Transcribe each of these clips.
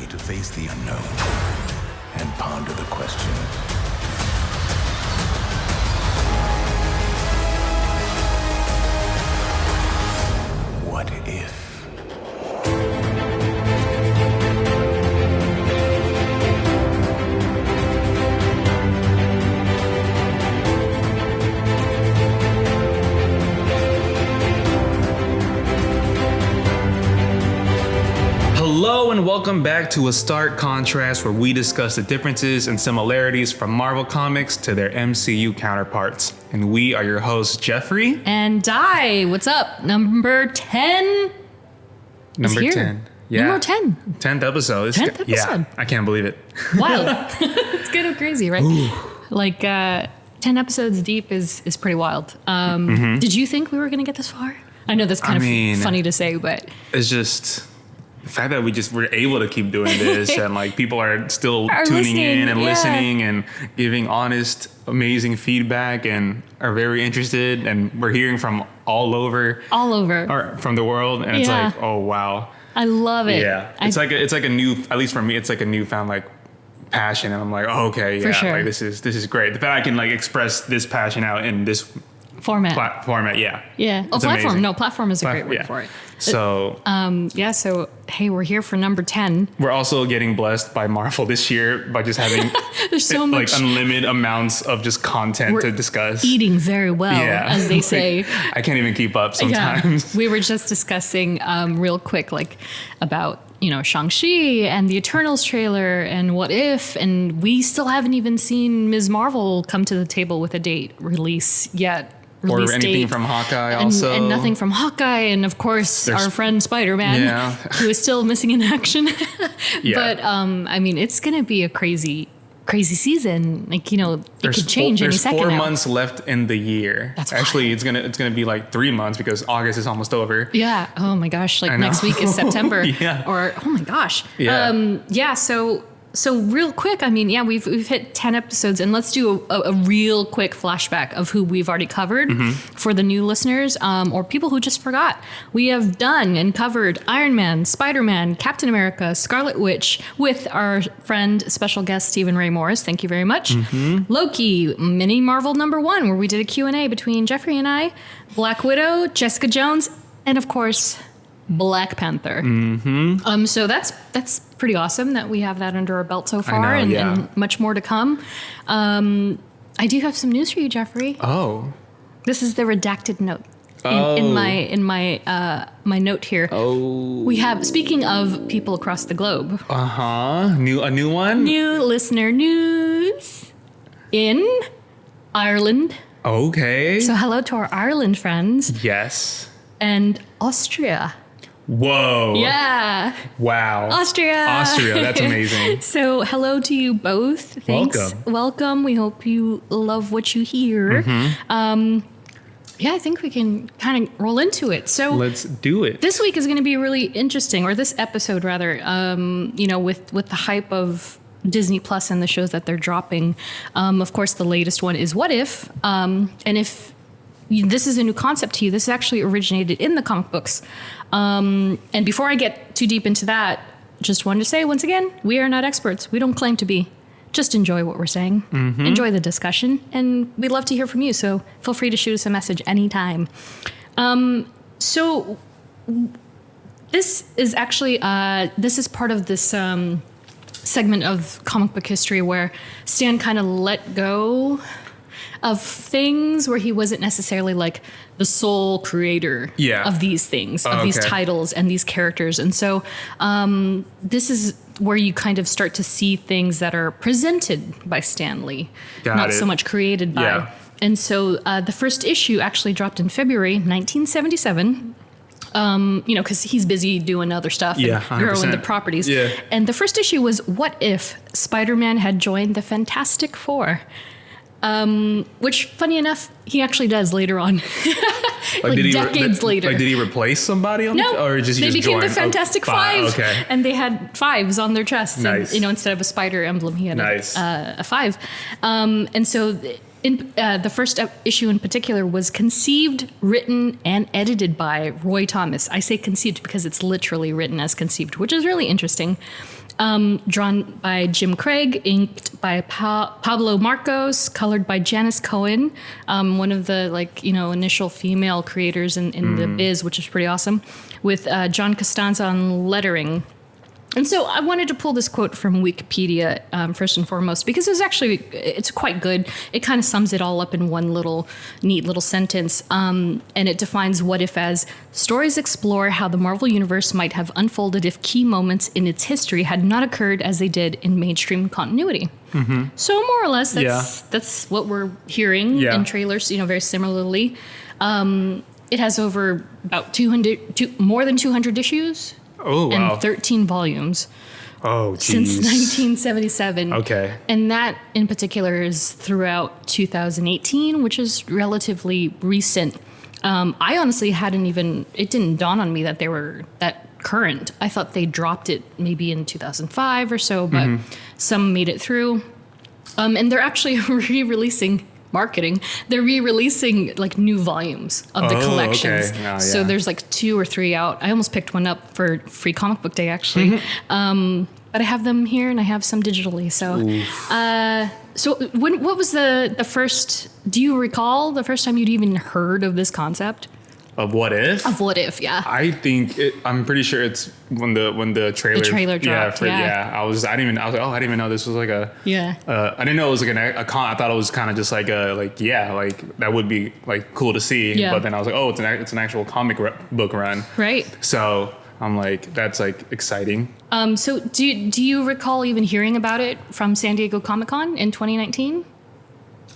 to face the unknown and ponder the question. What if? Hello and welcome back to A Stark Contrast, where we discuss the differences and similarities from Marvel Comics to their MCU counterparts. And we are your hosts, Geoffrey and Dai. What's up? Number 10. Number 10. Yeah. Number 10. 10th episode. 10th episode. Yeah, I can't believe it. Wild. It's kind of crazy, right? Ooh. Like 10 episodes deep is pretty wild. Did you think we were going to get this far? I know that's kind of funny to say, but it's just the fact that we're able to keep doing this and like people are still tuning in and listening and giving honest, amazing feedback and are very interested, and we're hearing from all over or from the world, and it's like, oh wow, I love it. Yeah, it's like a new, at least for me, it's like a newfound like passion, and I'm like, oh, okay, yeah, for sure. Like this is great. The fact I can like express this passion out in this format, yeah. Oh, platform. Amazing. No, platform is a great word for it. So, so hey, we're here for number 10. We're also getting blessed by Marvel this year by just having there's so much, like unlimited amounts of just content to discuss. Eating very well, as they say. I can't even keep up sometimes. Yeah. We were just discussing real quick, like about, Shang-Chi and the Eternals trailer and What If, and we still haven't even seen Ms. Marvel come to the table with a date release yet. Or anything from Hawkeye also. And nothing from Hawkeye. And of course, our friend Spider-Man, who is still missing in action. But, it's going to be a crazy season. Like, it could change any second. There's 4 months left in the year. That's actually, it's gonna be like 3 months because August is almost over. Yeah. Oh my gosh. Like next week is September. Yeah. Or, oh my gosh. Yeah. So real quick, we've hit 10 episodes, and let's do a real quick flashback of who we've already covered for the new listeners, or people who just forgot. We have done and covered Iron Man, Spider-Man, Captain America, Scarlet Witch with our friend, special guest, Stephen Ray Morris. Thank you very much. Loki, Mini Marvel #1, where we did a Q&A between Geoffrey and I, Black Widow, Jessica Jones, and of course, Black Panther. So that's pretty awesome that we have that under our belt so far, and much more to come. I do have some news for you, Geoffrey. Oh, this is the redacted note in my note here. Oh, we have, speaking of people across the globe. A new one. New listener news in Ireland. Okay. So hello to our Ireland friends. Yes. And Austria. Whoa. Yeah. Wow. Austria, that's amazing. So hello to you both. Thanks. Welcome. We hope you love what you hear. I think we can kind of roll into it. So let's do it. This week is going to be really interesting, or this episode rather, with the hype of Disney Plus and the shows that they're dropping. Of course, the latest one is What If? And if this is a new concept to you, this actually originated in the comic books. And before I get too deep into that, just wanted to say once again, we are not experts. We don't claim to be. Just enjoy what we're saying. Enjoy the discussion. And we'd love to hear from you. So feel free to shoot us a message anytime. So this is actually, this is part of this segment of comic book history where Stan kind of let go of things, where he wasn't necessarily like the sole creator of these things, of these titles and these characters. And so this is where you kind of start to see things that are presented by Stan Lee, not so much created by. Yeah. And so the first issue actually dropped in February 1977. Because he's busy doing other stuff and growing the properties. Yeah. And the first issue was What If Spider-Man Had Joined the Fantastic Four? Which, funny enough, he actually does later on. Decades later. Like, did he replace somebody on or just they became joined? the Fantastic Five. Okay. And they had fives on their chests. Nice. And, instead of a spider emblem, he had a five. And so the first issue in particular was conceived, written, and edited by Roy Thomas. I say conceived because it's literally written as conceived, which is really interesting. Drawn by Jim Craig, inked by Pablo Marcos, colored by Janice Cohen, one of the initial female creators in the biz, which is pretty awesome, with John Costanza on lettering. And so I wanted to pull this quote from Wikipedia first and foremost, because it's quite good. It kind of sums it all up in one neat little sentence. And it defines what if as stories explore how the Marvel Universe might have unfolded if key moments in its history had not occurred as they did in mainstream continuity. Mm-hmm. So more or less, that's what we're hearing in trailers, very similarly. It has over about more than 200 issues. Oh, wow. And 13 volumes. Oh, geez. Since 1977. Okay. And that in particular is throughout 2018, which is relatively recent. I honestly it didn't dawn on me that they were that current. I thought they dropped it maybe in 2005 or so, but some made it through. And they're actually re-releasing they're re-releasing new volumes of the collections. Okay. Oh, so there's 2 or 3 out. I almost picked one up for Free Comic Book Day, actually. But I have them here and I have some digitally. So what was the first, do you recall the first time you'd even heard of this concept? Of What If? Of What If, yeah. I'm pretty sure it's when the trailer dropped. I was like, I didn't even know this was like a. Yeah. I didn't know it was like a con. I thought it was kind of just like that would be cool to see. Yeah. But then I was like, oh, it's an actual comic book run. Right. So I'm like, that's exciting. So do you recall even hearing about it from San Diego Comic-Con in 2019?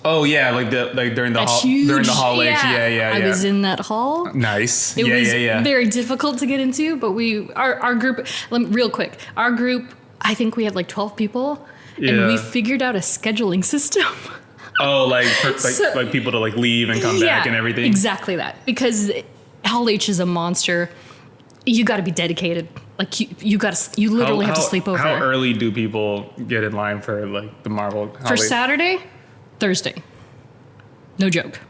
Oh yeah, during the hall. Yeah. I was in that hall. Nice. It was very difficult to get into, but our group, real quick, our group, I think we had 12 people, and we figured out a scheduling system. Oh, for people to leave and come back and everything. Exactly that, because Hall H is a monster. You got to be dedicated. You literally have to sleep over. How early do people get in line for the Marvel? For Saturday? Thursday. No joke.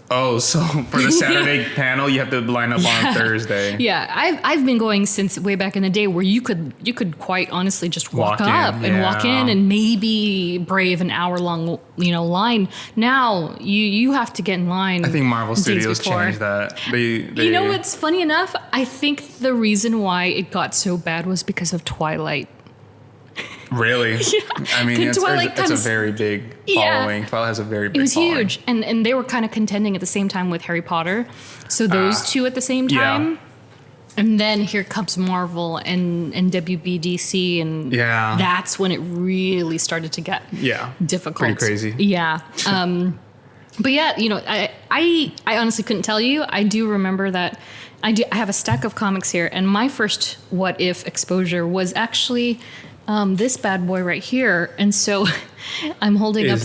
Oh, so for the Saturday panel, you have to line up on Thursday. Yeah, I've been going since way back in the day where you could quite honestly just walk up and maybe brave an hour-long line. Now you have to get in line. I think Marvel Studios changed that. They what's funny enough? I think the reason why it got so bad was because of Twilight. Really? Yeah. I mean, it's a very big following. Twilight has a very big following. It was huge. And they were kind of contending at the same time with Harry Potter. So those two at the same time. Yeah. And then here comes Marvel and WBDC. And that's when it really started to get difficult. Pretty crazy. Yeah. But yeah, I honestly couldn't tell you. I do remember that I have a stack of comics here. And my first What If exposure was actually... this bad boy right here. And so I'm holding up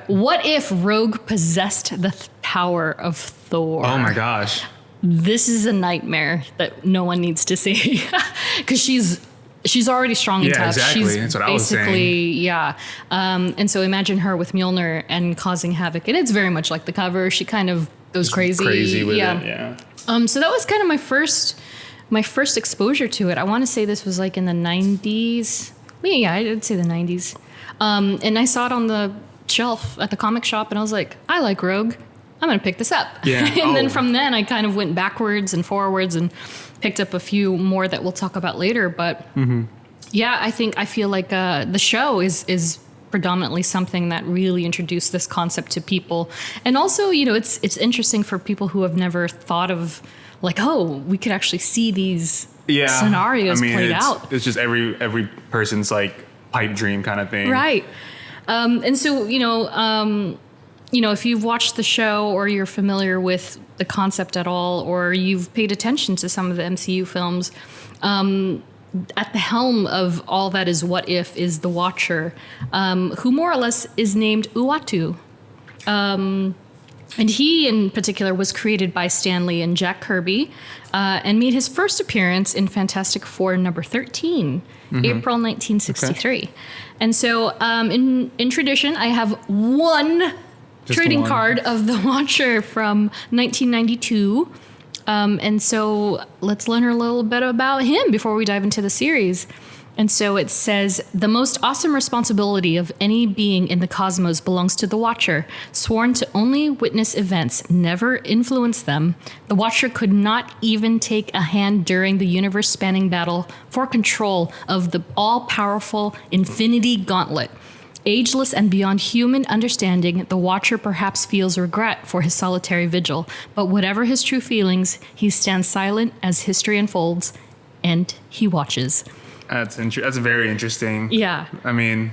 What If Rogue possessed the power of Thor? Oh my gosh. This is a nightmare that no one needs to see. Because she's already strong and tough. Exactly. She's that's what I was saying. Yeah. And so imagine her with Mjolnir and causing havoc. And it's very much like the cover. She kind of goes crazy. Crazy with it, yeah. So that was kind of my first exposure to it. I want to say this was in the 90s. Yeah, I'd say the 90s. And I saw it on the shelf at the comic shop, and I was like, I like Rogue. I'm going to pick this up. Yeah. And then from then, I kind of went backwards and forwards and picked up a few more that we'll talk about later. But yeah, I feel like the show is predominantly something that really introduced this concept to people. And also, it's interesting for people who have never thought of we could actually see these scenarios played out. It's just every person's pipe dream kind of thing. Right. And so, if you've watched the show or you're familiar with the concept at all, or you've paid attention to some of the MCU films, at the helm of all that is What If is the Watcher, who more or less is named Uatu. And he, in particular, was created by Stan Lee and Jack Kirby and made his first appearance in Fantastic Four number 13, April 1963. Okay. And so, in tradition, I have one trading card of the Watcher from 1992. And so let's learn a little bit about him before we dive into the series. And so it says, the most awesome responsibility of any being in the cosmos belongs to the Watcher, sworn to only witness events, never influence them. The Watcher could not even take a hand during the universe-spanning battle for control of the all-powerful Infinity Gauntlet. Ageless and beyond human understanding, the Watcher perhaps feels regret for his solitary vigil, but whatever his true feelings, he stands silent as history unfolds, and he watches. That's very interesting. Yeah. I mean,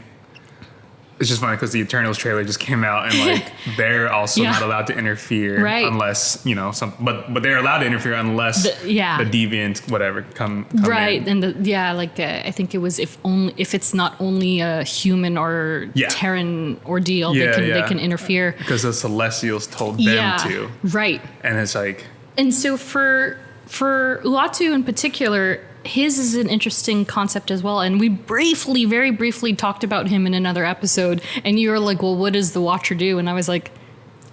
it's just funny because the Eternals trailer just came out, and like they're also not allowed to interfere unless but they're allowed to interfere unless the deviant whatever come right in. And I think it was if it's not only a human or Terran ordeal, they can interfere because the Celestials told them to. Right. And it's like, and so for Uatu in particular, his is an interesting concept as well. And we very briefly talked about him in another episode. And you were like, well, what does the Watcher do? And I was like,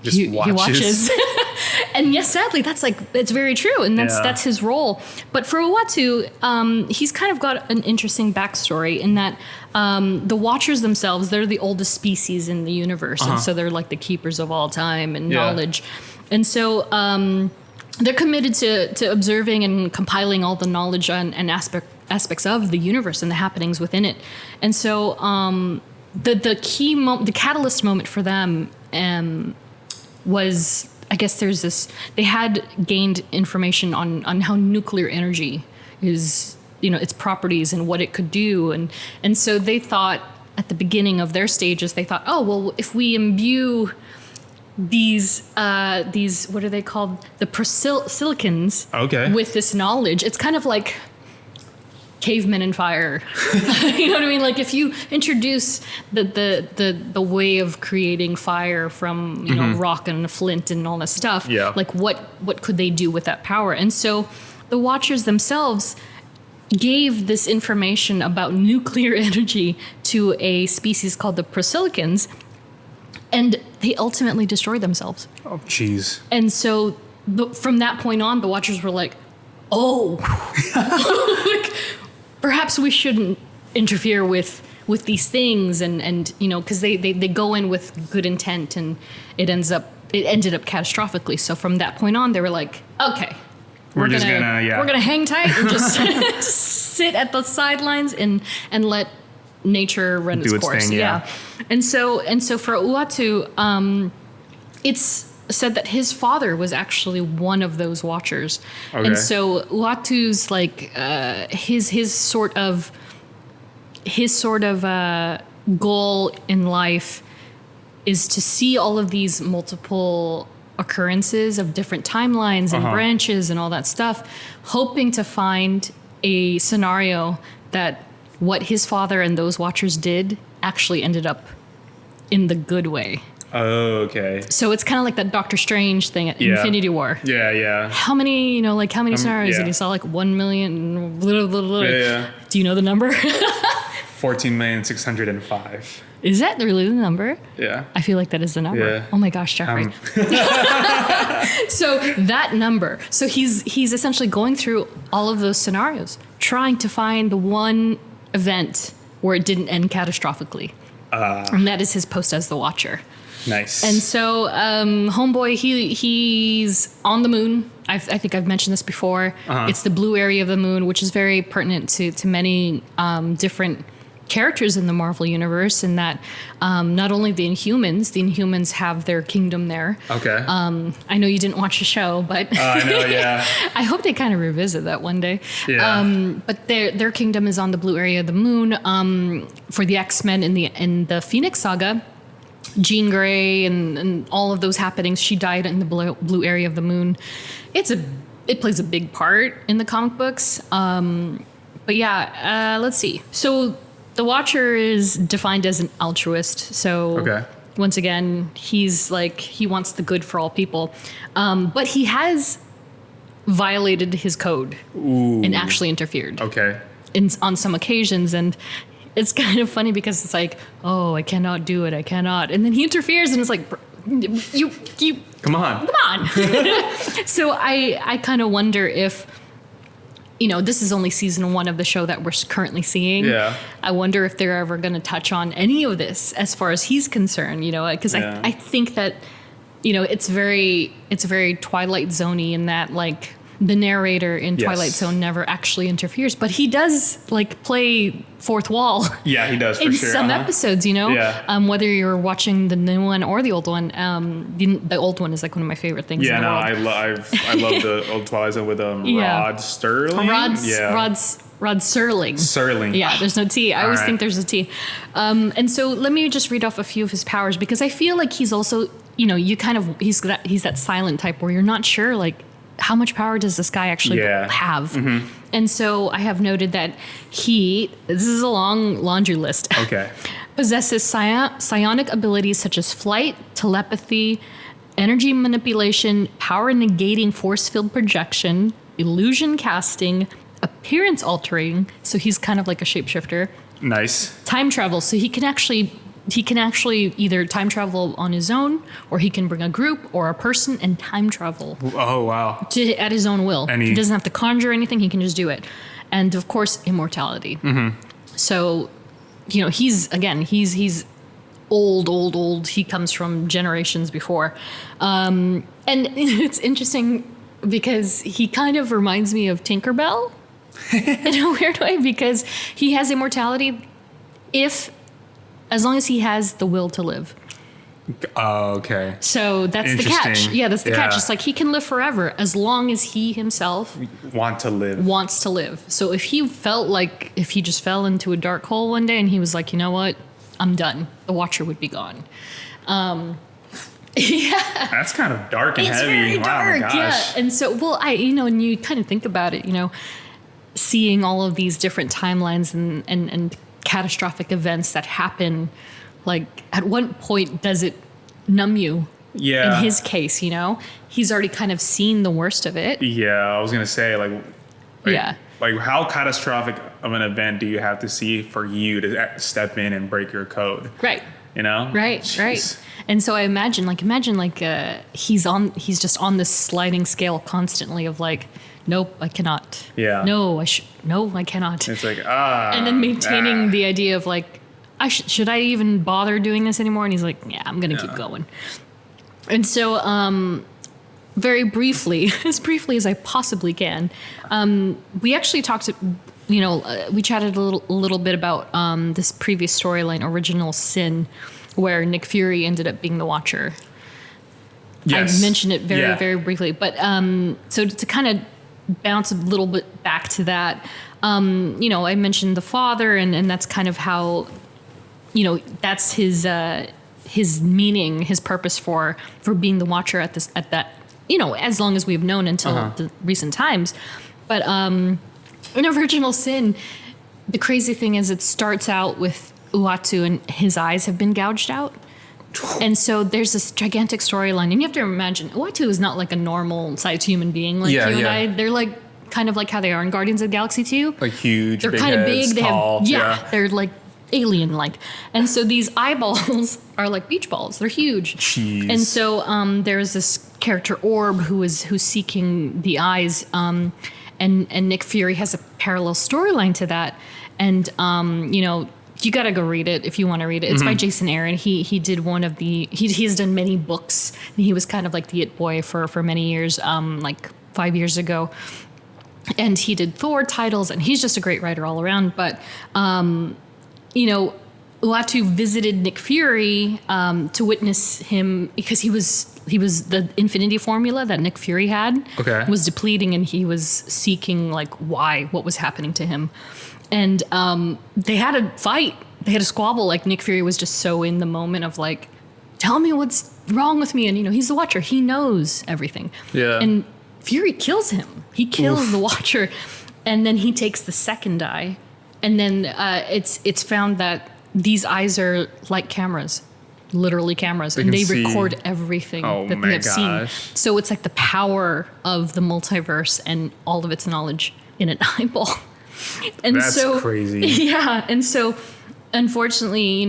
he watches. And yes, sadly, it's very true. And that's his role. But for Uatu, he's kind of got an interesting backstory in that the Watchers themselves, they're the oldest species in the universe. And so they're like the keepers of all time and knowledge. And so they're committed to observing and compiling all the knowledge and aspects of the universe and the happenings within it. And so the catalyst moment for them was, I guess they had gained information on how nuclear energy is, its properties and what it could do. And so they thought at the beginning of their stages, they thought, oh, well, if we imbue these what are they called, the silicons with this knowledge, it's kind of like cavemen and fire. You know what I mean? Like if you introduce the way of creating fire from rock and flint and all this stuff, like what could they do with that power? And so the Watchers themselves gave this information about nuclear energy to a species called the prosilicons, and they ultimately destroyed themselves. Oh, jeez. And so from that point on, the Watchers were like, oh, like, perhaps we shouldn't interfere with these things. And because they go in with good intent, and it ended up catastrophically. So from that point on, they were like, okay, we're gonna hang tight and just sit at the sidelines and let nature run its course. Thing, And so for Uatu, it's said that his father was actually one of those Watchers. Okay. And so Uatu's like his sort of goal in life is to see all of these multiple occurrences of different timelines and branches and all that stuff, hoping to find a scenario that what his father and those Watchers did actually ended up in the good way. Oh, okay. So it's kind of like that Doctor Strange thing at Infinity War. Yeah, yeah. How many scenarios did he saw? Like 1 million. Blah, blah, blah. Yeah. Do you know the number? 14,605. Is that really the number? Yeah. I feel like that is the number. Yeah. Oh my gosh, Geoffrey. So that number. So he's essentially going through all of those scenarios, trying to find the one event where it didn't end catastrophically. And that is his post as the Watcher. Nice. And so homeboy, he's on the moon. I think I've mentioned this before. It's the blue area of the moon, which is very pertinent to many different characters in the Marvel universe, in that not only the Inhumans have their kingdom there. Okay. I know you didn't watch the show, but I know, yeah. I hope they kind of revisit that one day. Yeah. But their kingdom is on the blue area of the moon. For the X-Men in the Phoenix Saga, Jean Grey and all of those happenings, she died in the blue area of the moon. It plays a big part in the comic books. But yeah, let's see. So the Watcher is defined as an altruist. So once again, he's like, he wants the good for all people. But he has violated his code and actually interfered. Okay. On some occasions. And it's kind of funny because it's like, oh, I cannot do it. I cannot. And then he interferes and it's like, you Come on. So I kind of wonder if this is only season 1 of the show that we're currently seeing. Yeah. I wonder if they're ever going to touch on any of this as far as he's concerned, because I think that, it's very Twilight Zone-y in that, like, the narrator in Twilight Zone never actually interferes, but he does like play fourth wall. Yeah, he does for in sure. some episodes, Yeah. Whether you're watching the new one or the old one. The old one is like one of my favorite things. Yeah, in the world. I love the old Twilight Zone with Rod Sterling. Rod Serling. Serling. Yeah, there's no T. I always right. think there's a T. And so let me just read off a few of his powers, because I feel like he's also, he's that silent type where you're not sure, like, how much power does this guy actually have? Mm-hmm. And so I have noted that this is a long laundry list. Okay. Possesses psionic abilities such as flight, telepathy, energy manipulation, power negating force field projection, illusion casting, appearance altering. So he's kind of like a shapeshifter. Nice. Time travel. So he can actually either time travel on his own, or he can bring a group or a person and time travel. Oh, wow. At his own will. And he doesn't have to conjure anything. He can just do it. And of course, immortality. Mm-hmm. So, he's old. He comes from generations before. And it's interesting because he kind of reminds me of Tinkerbell in a weird way, because he has immortality as long as he has the will to live. Oh, okay. So that's the catch. Yeah, that's the catch. It's like he can live forever as long as he himself wants to live. So if he just fell into a dark hole one day and he was like, you know what, I'm done, the Watcher would be gone. Yeah. That's kind of dark and it's heavy. Very dark, my gosh. Yeah. And so, and you kind of think about it, seeing all of these different timelines and catastrophic events that happen, like at what point does it numb you? Yeah. In his case, he's already kind of seen the worst of it. Yeah, I was gonna say like how catastrophic of an event do you have to see for you to step in and break your code? Right. Right. Jeez. Right. And so I imagine he's just on this sliding scale constantly of like, nope, I cannot. Yeah. No, I cannot. It's like, and then maintaining the idea of like, should I even bother doing this anymore? And he's like, yeah, I'm going to keep going. And so, very briefly, as briefly as I possibly can, we actually talked, we chatted a little bit about this previous storyline, Original Sin, where Nick Fury ended up being the Watcher. Yes. I mentioned it very, very briefly. But so to kind of bounce a little bit back to that, I mentioned the father, and that's kind of how, that's his meaning, his purpose for being the Watcher at that, as long as we've known until the recent times. But in Original Sin, the crazy thing is it starts out with Uatu and his eyes have been gouged out. And so there's this gigantic storyline, and you have to imagine Uatu is not like a normal sized human being like you and I. They're like kind of like how they are in Guardians of the Galaxy 2. Like huge. They're kind of big. They tall, have they're like alien like. And so these eyeballs are like beach balls. They're huge. Jeez. And so there's this character Orb who's seeking the eyes, and Nick Fury has a parallel storyline to that. And you gotta go read it if you want to read it. It's by Jason Aaron. He did one of the he's done many books, and he was kind of like the it boy for many years, like 5 years ago. And he did Thor titles, and he's just a great writer all around. But Uatu visited Nick Fury to witness him because he was the Infinity Formula that Nick Fury had was depleting, and he was seeking like what was happening to him. And they had a fight. They had a squabble. Like Nick Fury was just so in the moment of like, tell me what's wrong with me. And he's the Watcher. He knows everything. Yeah. And Fury kills him. He kills the Watcher, and then he takes the second eye. And then it's found that these eyes are like cameras, literally cameras, and they record everything that they have seen. So it's like the power of the multiverse and all of its knowledge in an eyeball. And that's crazy. Yeah. And so, unfortunately,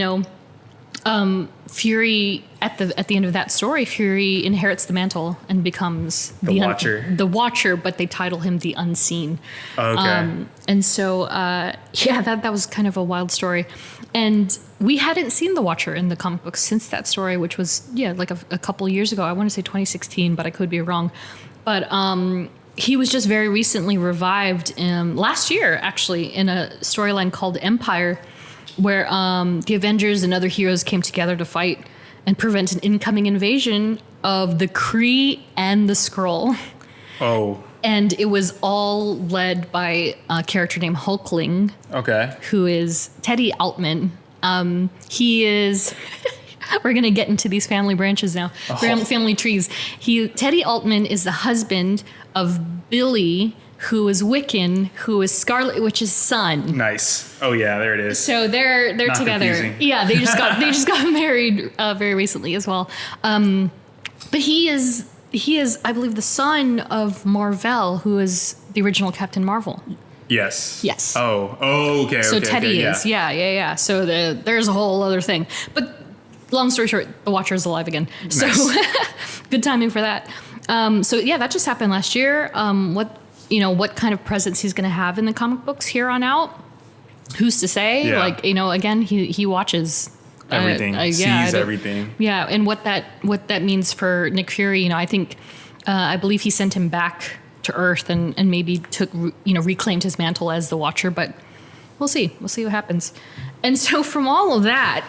Fury at the end of that story, Fury inherits the mantle and becomes The Watcher. The Watcher, but they title him the Unseen. Okay. And so, that was kind of a wild story. And we hadn't seen the Watcher in the comic books since that story, which was, like a couple years ago. I want to say 2016, but I could be wrong. But he was just very recently revived last year, actually, in a storyline called Empire, where the Avengers and other heroes came together to fight and prevent an incoming invasion of the Kree and the Skrull. Oh. And it was all led by a character named Hulkling. Okay. Who is Teddy Altman. He is... We're going to get into these family branches now. Family trees. Teddy Altman is the husband of Billy, who is Wiccan, who is Scarlet Witch's son. Nice. Oh yeah, there it is. So they're Not together. confusing. Yeah, they just got married very recently as well. But he is, I believe, the son of Mar-Vell, who is the original Captain Marvel. Yes. Yes. Oh, okay. So okay, Teddy okay, is. Yeah. So there's a whole other thing. But long story short, the Watcher is alive again. So Nice. good timing for that. That just happened last year. What kind of presence he's going to have in the comic books here on out? Who's to say? Yeah. Again, he watches Everything. Sees everything. Yeah, and what that means for Nick Fury, I think, I believe he sent him back to Earth and maybe reclaimed his mantle as the Watcher, but we'll see. We'll see what happens. And so from all of that,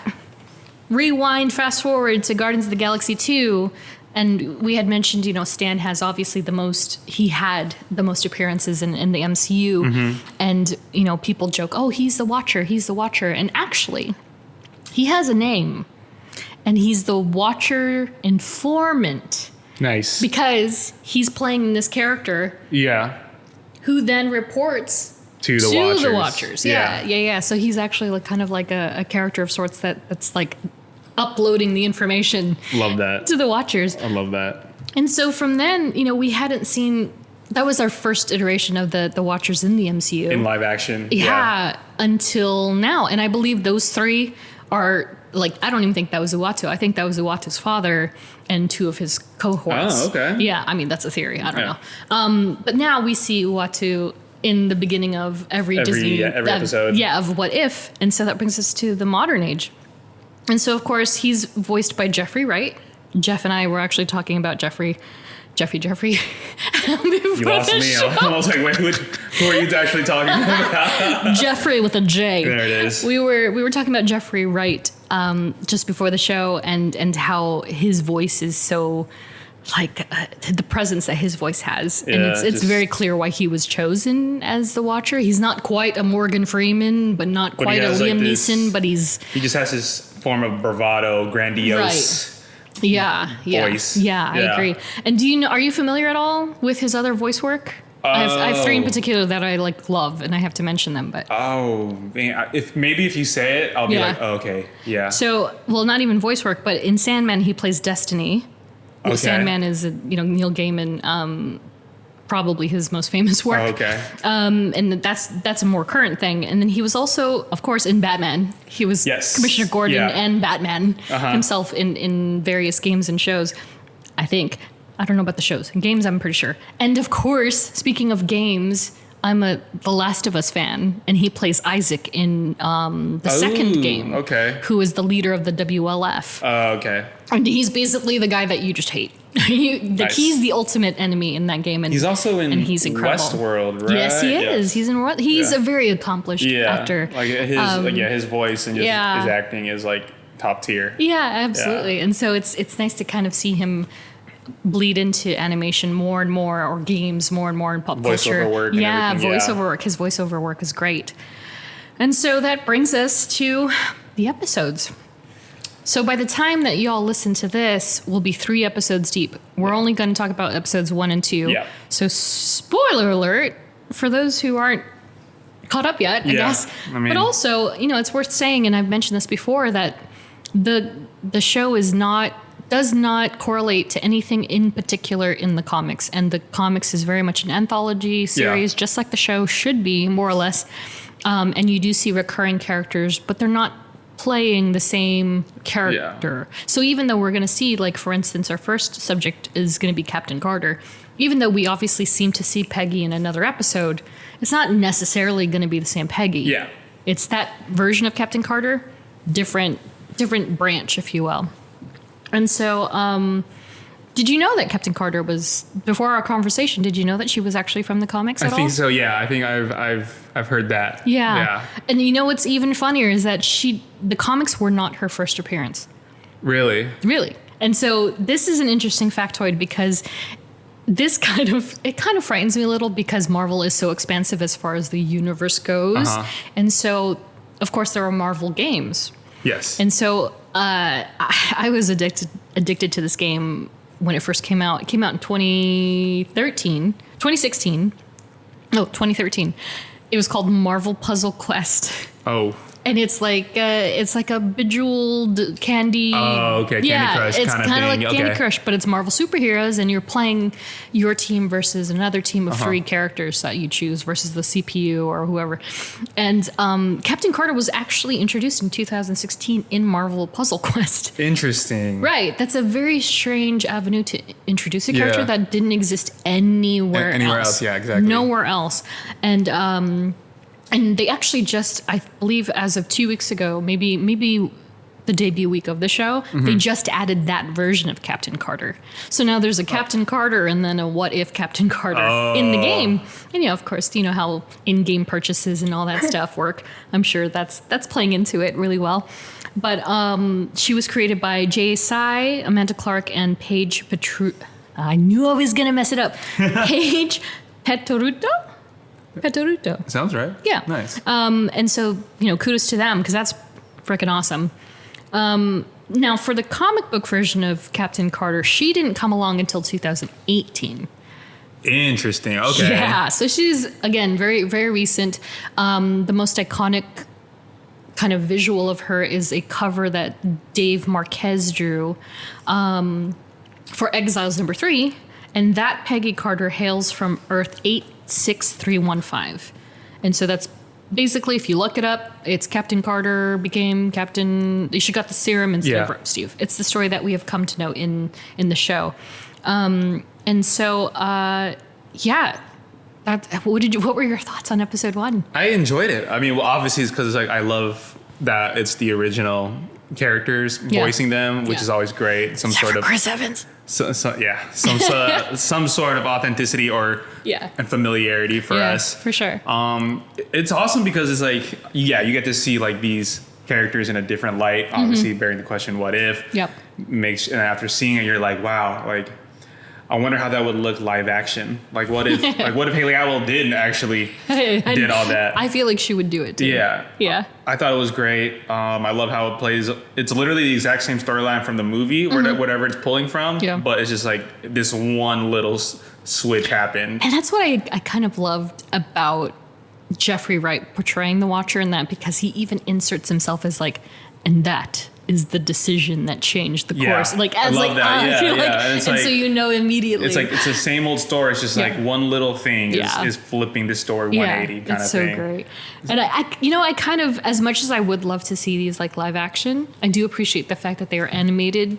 rewind, fast forward to Guardians of the Galaxy 2, and we had mentioned, Stan has obviously had the most appearances in the MCU. Mm-hmm. And, people joke, oh, he's the Watcher. And actually, he has a name, and he's the Watcher Informant. Nice. Because he's playing this character. Yeah. Who then reports to the Watchers. Yeah. So he's actually kind of like a character of sorts that's like uploading the information. Love that. To the Watchers. I love that. And so from then, we hadn't seen... That was our first iteration of the Watchers in the MCU. In live action. Yeah, until now. And I believe those three are... I don't even think that was Uatu. I think that was Uatu's father and two of his cohorts. Oh, okay. Yeah, I mean, that's a theory. I don't know. But now we see Uatu in the beginning of every Disney... every episode. Of What If. And so that brings us to the modern age. And so, of course, he's voiced by Geoffrey Wright. Jeff and I were actually talking about Geoffrey. You lost me. I was like, wait, who are you actually talking about? Geoffrey with a J. There it is. We were talking about Geoffrey Wright just before the show, and how his voice is so the presence that his voice has, and it's very clear why he was chosen as the Watcher. He's not quite a Morgan Freeman, but not quite a Liam Neeson, but he just has his form of bravado, grandiose. Right. Yeah. Voice. Yeah, I agree. And are you familiar at all with his other voice work? I have three in particular that I love, and I have to mention them. But man, if you say it, I'll be like, oh, okay, yeah. So, not even voice work, but in Sandman he plays Destiny. Okay. Sandman is Neil Gaiman, probably his most famous work. Oh, okay. And that's a more current thing. And then he was also, of course, in Batman. He was Commissioner Gordon and Batman himself in various games and shows. I think. I don't know about the shows. In games, I'm pretty sure. And of course, speaking of games, I'm The Last of Us fan, and he plays Isaac in the second game. Okay. Who is the leader of the WLF. Okay. And he's basically the guy that you just hate. Nice. He's the ultimate enemy in that game. And he's also in he's incredible. Westworld, right? Yes, he is. He's a very accomplished actor. His voice and his acting is top tier. Yeah, absolutely. Yeah. And so it's nice to kind of see him bleed into animation more and more, or games more and more in pop culture. Voiceover work. Voiceover work. His voiceover work is great. And so that brings us to the episodes. So by the time that y'all listen to this, we'll be 3 episodes deep. We're only going to talk about episodes 1 and 2. Yeah. So spoiler alert for those who aren't caught up yet, I guess. But also, it's worth saying, and I've mentioned this before, that the show does not correlate to anything in particular in the comics. And the comics is very much an anthology series, just like the show should be, more or less. And you do see recurring characters, but they're not playing the same character. So even though we're going to see, like, for instance, our first subject is going to be Captain Carter, even though we obviously seem to see Peggy in another episode, it's not necessarily going to be the same Peggy. Yeah. It's that version of Captain Carter, different branch, if you will. And so, did you know that Captain Carter was, before our conversation, did you know that she was actually from the comics at all? I think so, yeah. I think I've heard that. Yeah. And you know what's even funnier is that the comics were not her first appearance. Really? Really. And so this is an interesting factoid because this kind of frightens me a little because Marvel is so expansive as far as the universe goes. And so, of course, there are Marvel games. Yes. And so I was addicted to this game when it first came out. It came out in 2013. It was called Marvel Puzzle Quest. Oh. And it's like a bejeweled candy. Oh, okay. Candy Crush it's kind of kind of thing. like Candy Crush, but it's Marvel superheroes, and you're playing your team versus another team of 3 characters that you choose versus the CPU or whoever. And Captain Carter was actually introduced in 2016 in Marvel Puzzle Quest. Interesting. Right. That's a very strange avenue to introduce a character that didn't exist anywhere else. Yeah, exactly. Nowhere else. And they actually just, I believe, as of 2 weeks ago, maybe the debut week of the show, they just added that version of Captain Carter. So now there's a Captain Carter and then a what if Captain Carter in the game. And of course, you know how in-game purchases and all that stuff work. I'm sure that's playing into it really well. But she was created by Jay Sai, Amanda Clark, and Paige I knew I was going to mess it up. Paige Petoruto? Sounds right. Yeah. Nice. And so, kudos to them because that's freaking awesome. Now, for the comic book version of Captain Carter, she didn't come along until 2018. Interesting. Okay. Yeah. So she's, again, very, very recent. The most iconic kind of visual of her is a cover that Dave Marquez drew for Exiles #3. And that Peggy Carter hails from Earth 86315. And so that's basically, if you look it up, it's Captain Carter became Captain. She got the serum instead of Steve. It's the story that we have come to know in the show. And so, what were your thoughts on episode 1? I enjoyed it. I mean, well, obviously it's because I love that it's the original characters voicing them, which is always great. Some sort of Chris Evans. Some sort of authenticity and familiarity for us. For sure. It's awesome because it's like, you get to see like these characters in a different light, obviously bearing the question, what if? Yep. And after seeing it, you're like, wow, like, I wonder how that would look live action. Like, what if Haley Atwell did actually did all that? I feel like she would do it too. Yeah. Yeah. I thought it was great. I love how it plays. It's literally the exact same storyline from the movie, whatever it's pulling from. Yeah. But it's just like this one little switch happened. And that's what I kind of loved about Geoffrey Wright portraying the Watcher in that, because he even inserts himself as like, and that is the decision that changed the course. Like, as I love that. And so immediately. It's like, it's the same old story. It's just like one little thing is flipping the story 180 kind of thing. It's so great. And I kind of, as much as I would love to see these like live action, I do appreciate the fact that they are animated.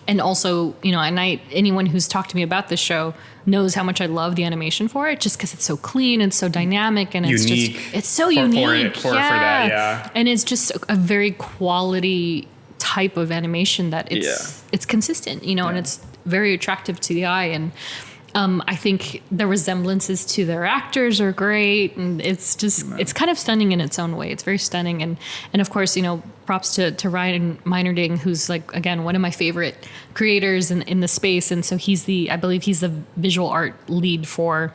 And also, anyone who's talked to me about this show knows how much I love the animation for it, just because it's so clean and so dynamic, and unique. It's so unique. For that. And it's just a very quality type of animation that it's consistent, and it's very attractive to the eye. And I think the resemblances to their actors are great, and it's just it's kind of stunning in its own way. It's very stunning, and of course, props to Ryan Meinerding, who's like, again, one of my favorite creators in the space, and so I believe he's the visual art lead for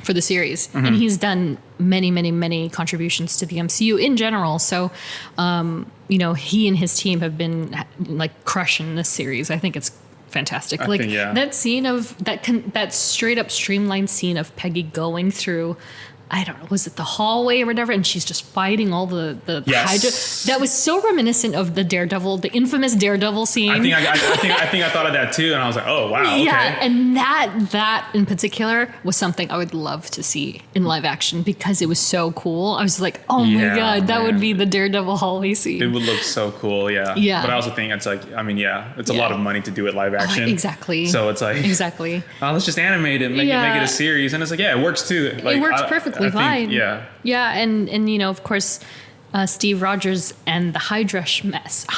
the series, and he's done many contributions to the MCU in general. So, he and his team have been like crushing this series. I think it's fantastic. That scene of that straight up streamlined scene of Peggy going through I don't know, was it the hallway or whatever? And she's just fighting all the Yes. Hydra. That was so reminiscent of the infamous Daredevil scene. I think I thought of that too, and I was like, oh wow, okay. Yeah, and that in particular was something I would love to see in live action because it was so cool. I was like, oh my Yeah, god, that would man. be the Daredevil hallway scene. It would look so cool, yeah. Yeah. But I also think it's like, I mean, yeah, it's a Yeah. lot of money to do it live action. Exactly. So it's like, Exactly. oh, let's just animate it, make it a series, and it's like, yeah, it works too. Like, It works perfectly fine. Yeah. Yeah, and you know, of course, Steve Rogers and the Hydra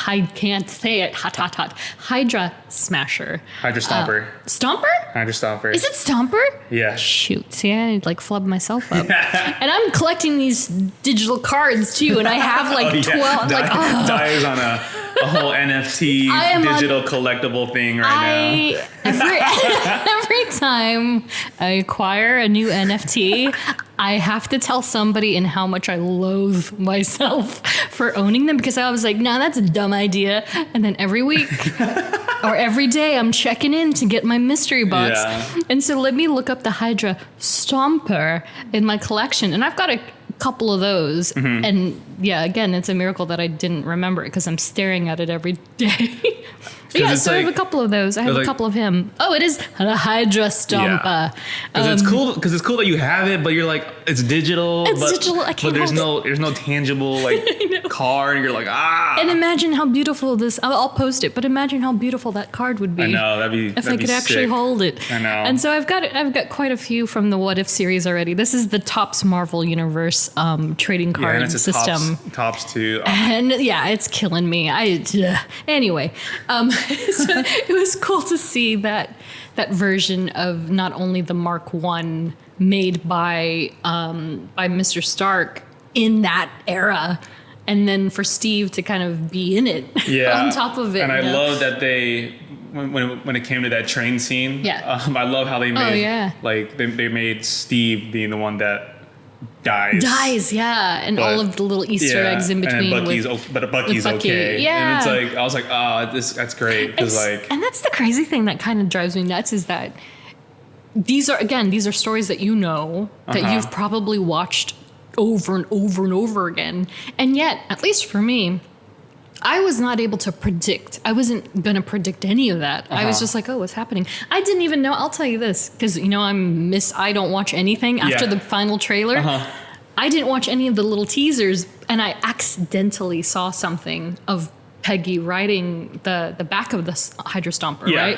I can't say it. Hot. Hydra Smasher. Hydra Stomper. Stomper? Hydra Stomper. Is it Stomper? Yeah. Shoot. See, I like flubbed myself up. And I'm collecting these digital cards too, and I have like 12. Dai is on a whole NFT I am digital collectible thing right now. Every time I acquire a new NFT, I have to tell somebody in how much I loathe myself for owning them because I was like, nah, that's a dumb idea. And then every week or every day I'm checking in to get my mystery box. Yeah. And so let me look up the Hydra Stomper in my collection. And I've got a couple of those. Mm-hmm. And yeah, again, it's a miracle that I didn't remember it because I'm staring at it every day. Yeah, it's so I have like- a couple of those. I have a like- couple of him. Oh, it is the Hydra Stomper. Because it's cool. Because it's cool that you have it, but you're like, it's digital. It's but, digital, I can't But there's hold there's no tangible like card. You're like, ah. And imagine how beautiful this. I'll post it, but imagine how beautiful that card would be. I know that'd be. If I could actually hold it. I know. And so I've got quite a few from the What If series already. This is the Topps Marvel Universe trading Yeah, card and it's a system. tops too. And yeah, it's killing me. Anyway, so it was cool to see that version of not only the Mark I made by Mr. Stark in that era, and then for Steve to kind of be in it on top of it. And I you know? love that they when it came to that train scene. Yeah. I love how they made yeah. like they made Steve being the one that dies. Yeah, and all of the little Easter eggs in between. And Bucky's with Bucky, okay. yeah. And it's like I was like, that's great because like. And that's the crazy thing that kind of drives me nuts is that these are stories that you know that you've probably watched over and over and over again, and yet at least for me, I was not able to predict. I wasn't going to predict any of that. I was just like, oh, what's happening? I didn't even know. I'll tell you this, because, you know, I don't watch anything after the final trailer. I didn't watch any of the little teasers, and I accidentally saw something of Peggy riding the back of the Hydra Stomper, right?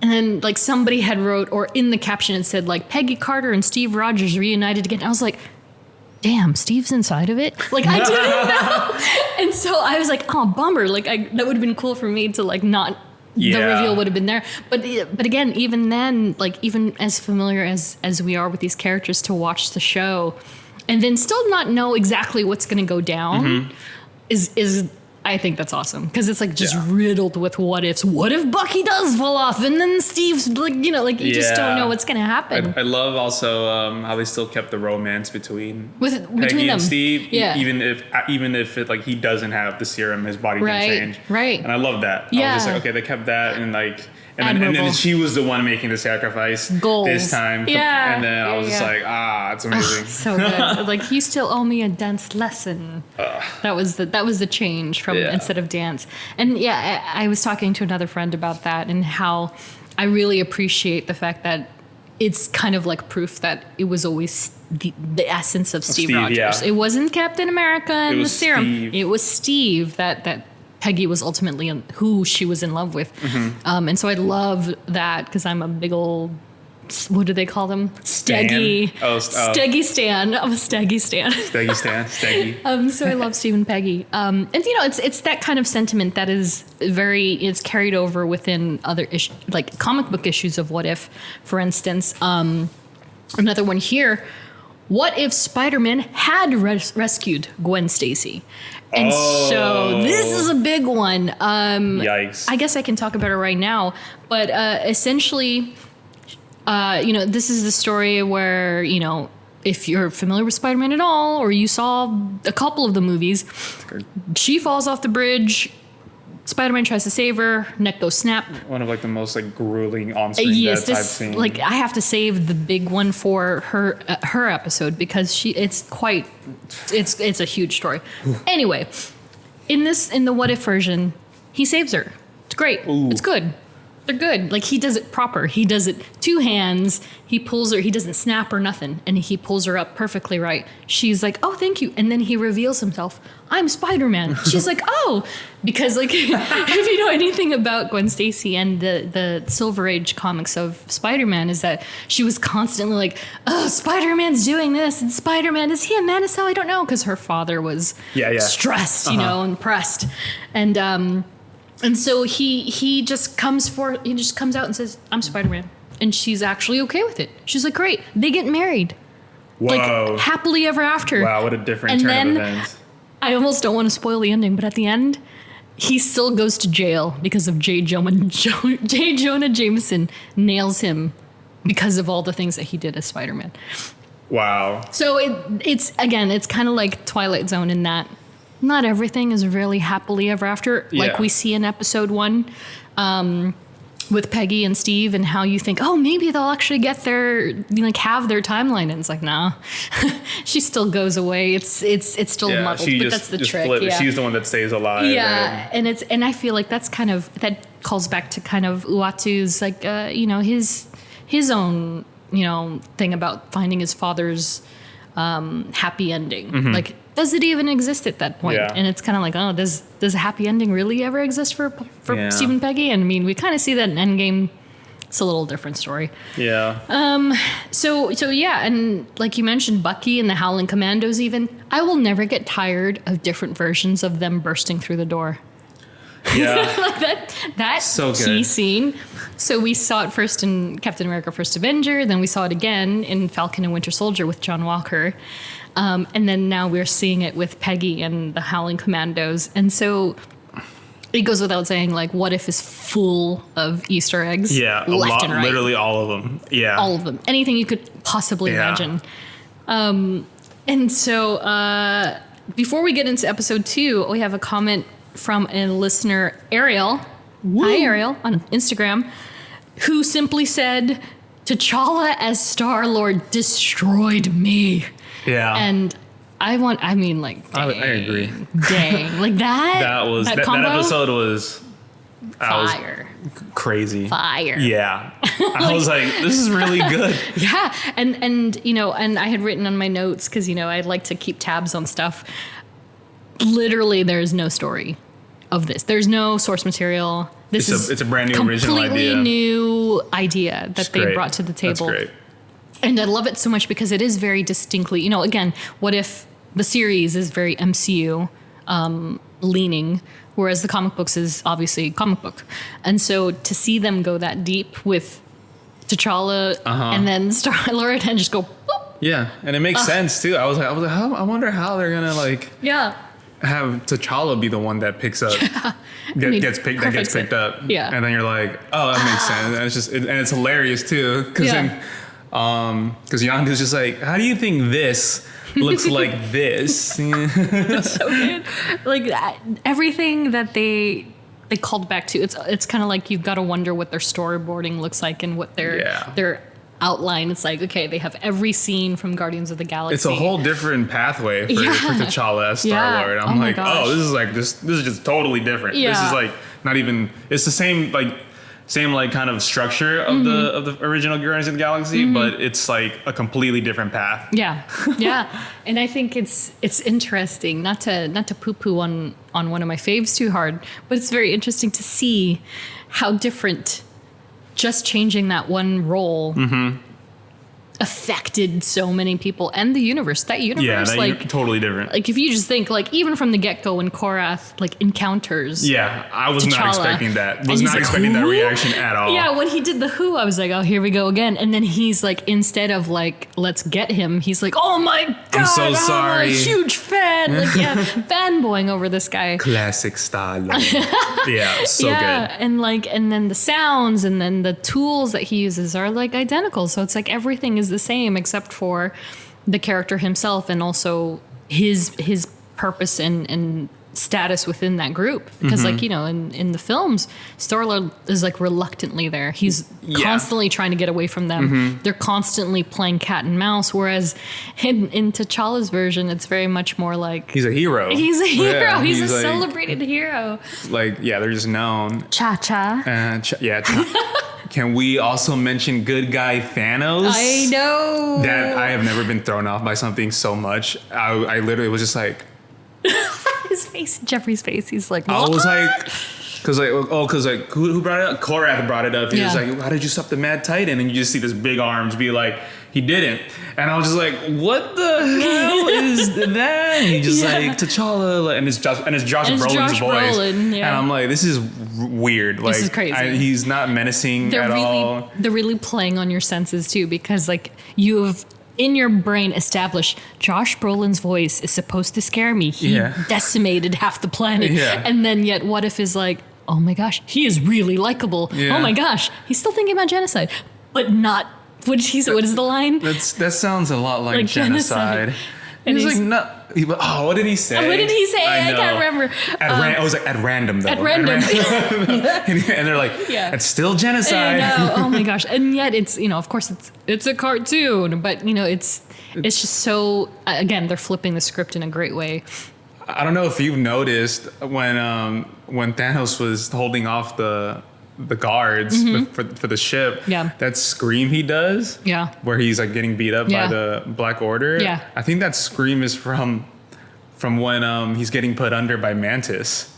And then, like, somebody had wrote, or in the caption it said, like, Peggy Carter and Steve Rogers reunited again. I was like, damn, Steve's inside of it? Like, I didn't know. And so I was like, oh, bummer. Like, that would have been cool for me to, like, not, the reveal would have been there. But again, even then, like, even as familiar as we are with these characters, to watch the show and then still not know exactly what's going to go down is I think that's awesome, because it's like just riddled with what ifs. What if Bucky does fall off, and then Steve's like, you know, like you just don't know what's gonna happen. I love also how they still kept the romance between Peggy them. and Steve, Yeah. even if it, like, he doesn't have the serum, his body didn't change. Right. And I love that. I was just like, okay, they kept that, and like. And then she was the one making the sacrifice this time. Yeah. And then I was just like, it's amazing. So good. Like, you still owe me a dance lesson. That was the change from instead of dance. And yeah, I was talking to another friend about that and how I really appreciate the fact that it's kind of like proof that it was always the essence of Steve Rogers. Yeah. It wasn't Captain America and the serum. Steve. It was Steve that Peggy was ultimately who she was in love with. And so I love that, because I'm a big old, what do they call them? Steggy. Steggy Stan. I'm a Steggy Stan. Steggy Stan. Steggy. So I love Steve and Peggy. And, you know, it's that kind of sentiment that is it's carried over within other issues, like comic book issues of What If, for instance. Another one here. What if Spider-Man had rescued Gwen Stacy? And so this is a big one. Yikes. I guess I can talk about it right now. But essentially, you know, this is the story where, you know, if you're familiar with Spider-Man at all, or you saw a couple of the movies, she falls off the bridge. Spider-Man tries to save her, neck goes snap. One of like the most like grueling on-screen Yes, deaths I've this seen. like I have to save the big one for her episode because it's a huge story. Anyway, in the What If version, he saves her. It's great. Ooh. It's good. They're good. Like he does it proper. He does it 2 hands. He pulls her. He doesn't snap or nothing, and he pulls her up perfectly right. She's like, "Oh, thank you," and then he reveals himself. I'm Spider-Man. She's like, "Oh," because like if you know anything about Gwen Stacy and the Silver Age comics of Spider-Man, is that she was constantly like, "Oh, Spider-Man's doing this," and Spider-Man, is he a man of cell? I don't know, because her father was stressed, you know, and pressed, and so he just comes out and says, "I'm Spider-Man," and she's actually okay with it. She's like, "Great." They get married, Whoa. like happily ever after. Wow, what a different turn of events. I almost don't want to spoil the ending, but at the end, he still goes to jail because of J. Jonah Jameson nails him because of all the things that he did as Spider-Man. Wow. So it's kind of like Twilight Zone in that not everything is really happily ever after, like we see in episode 1 with Peggy and Steve, and how you think, oh, maybe they'll actually get have their timeline, and it's like, nah. She still goes away. It's still muddled, but that's the trick. Yeah. She's the one that stays alive. Yeah, right? and I feel like that calls back to kind of Uatu's like his own thing about finding his father's happy ending. Mm-hmm. Like, does it even exist at that point? Yeah. And it's kind of like, oh, does a happy ending really ever exist for Steve and Peggy? And I mean, we kind of see that in Endgame. It's a little different story. Yeah. So yeah, and like you mentioned, Bucky and the Howling Commandos even, I will never get tired of different versions of them bursting through the door. Yeah. that so key good. scene. So we saw it first in Captain America First Avenger, then we saw it again in Falcon and Winter Soldier with John Walker. And then now we're seeing it with Peggy and the Howling Commandos. And so it goes without saying, like, What If is full of Easter eggs. Yeah, left and right. Literally all of them. Yeah. All of them. Anything you could possibly imagine. And so before we get into episode 2, we have a comment from a listener, Ariel. Woo. Hi, Ariel, on Instagram, who simply said, "T'Challa as Star-Lord destroyed me." Yeah. And I mean, like, dang, I agree. Dang. Like that combo? That episode was fire. Crazy. Fire. Yeah. I was like, this is really good. Yeah. And and I had written on my notes, because, I like to keep tabs on stuff. Literally, there's no story of this. There's no source material. It's a brand new original idea. Completely new idea that they brought to the table. That's great. And I love it so much because it is very distinctly, again, What If the series is very MCU leaning, whereas the comic books is obviously comic book. And so to see them go that deep with T'Challa and then Star-Lord and just go, boop. Yeah, and it makes sense too. I was like, I wonder how they're gonna have T'Challa be the one that picks up, gets picked up. Yeah, and then you're like, oh, that makes sense. And it's just, and it's hilarious too, because Yondu's just like, how do you think this looks like this? It's so good. Like everything that they called back to. It's kind of like you've got to wonder what their storyboarding looks like and what their outline. It's like, okay, they have every scene from Guardians of the Galaxy. It's a whole different pathway for T'Challa as Star-Lord. I'm like, this is just totally different. Yeah. This is like not even, it's the same kind of structure of the original Guardians of the Galaxy, but it's like a completely different path. Yeah. And I think it's interesting, not to poo-poo on one of my faves too hard, but it's very interesting to see how different just changing that one role affected so many people and the universe. That universe, totally different. Like if you just think, like even from the get-go when Korath encounters, I was T'Challa, not expecting that. Was not expecting that reaction at all. Yeah, when he did the who, I was like, oh, here we go again. And then he's like, instead of like, let's get him, he's like, oh my god, I'm so sorry. I'm a huge fan. Like, fanboying over this guy. Classic Star-Lord. So good. And then the sounds and then the tools that he uses are like identical. So it's like everything is the same except for the character himself and also his purpose and status within that group because like, you know, in the films, Star-Lord is like reluctantly there. He's constantly trying to get away from them. They're constantly playing cat and mouse, whereas in T'Challa's version, it's very much more like he's a hero. He's a hero. Yeah, he's a like, celebrated hero. Like, yeah, they're just known. Cha-cha. Can we also mention good guy Thanos? I know. That I have never been thrown off by something so much. I literally was just like, his face, Geoffrey's face. He's like, what? I was like, because who brought it up? Korath brought it up. He was like, how did you stop the Mad Titan? And you just see this big arms be like, he didn't. And I was just like, what the hell is that? And he just like T'Challa, and it's Josh Brolin's voice. And I'm like, this is weird. Like, this is crazy. He's not menacing at all. They're really playing on your senses too, because like you have in your brain established Josh Brolin's voice is supposed to scare me. He decimated half the planet. And then yet what if is like, oh my gosh, he is really likable. Oh my gosh, he's still thinking about genocide, but not. What is the line? That sounds a lot like genocide. And he's like, no. What did he say? What did he say? I can't remember. I was like, at random though. At random. And they're like, it's still genocide. I know. Oh my gosh. And yet it's, you know, of course it's a cartoon, but you know, it's just so, again, they're flipping the script in a great way. I don't know if you've noticed when Thanos was holding off the guards for the ship, that scream he does, where he's like getting beat up by the Black Order, I think that scream is from when he's getting put under by Mantis.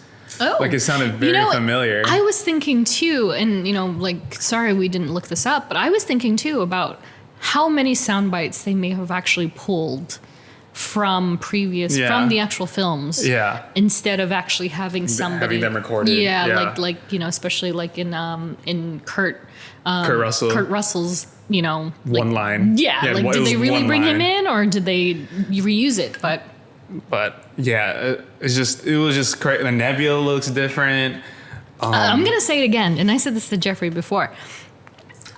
Oh, like it sounded very familiar. I was thinking too, and you know, like, sorry we didn't look this up, but I was thinking too about how many sound bites they may have actually pulled from the actual films, instead of actually having somebody having them recorded, like you know, especially like in Kurt Russell's, you know, one line, like did they really bring him in or did they reuse it? But yeah, it was just crazy. The Nebula looks different. I'm gonna say it again, and I said this to Geoffrey before.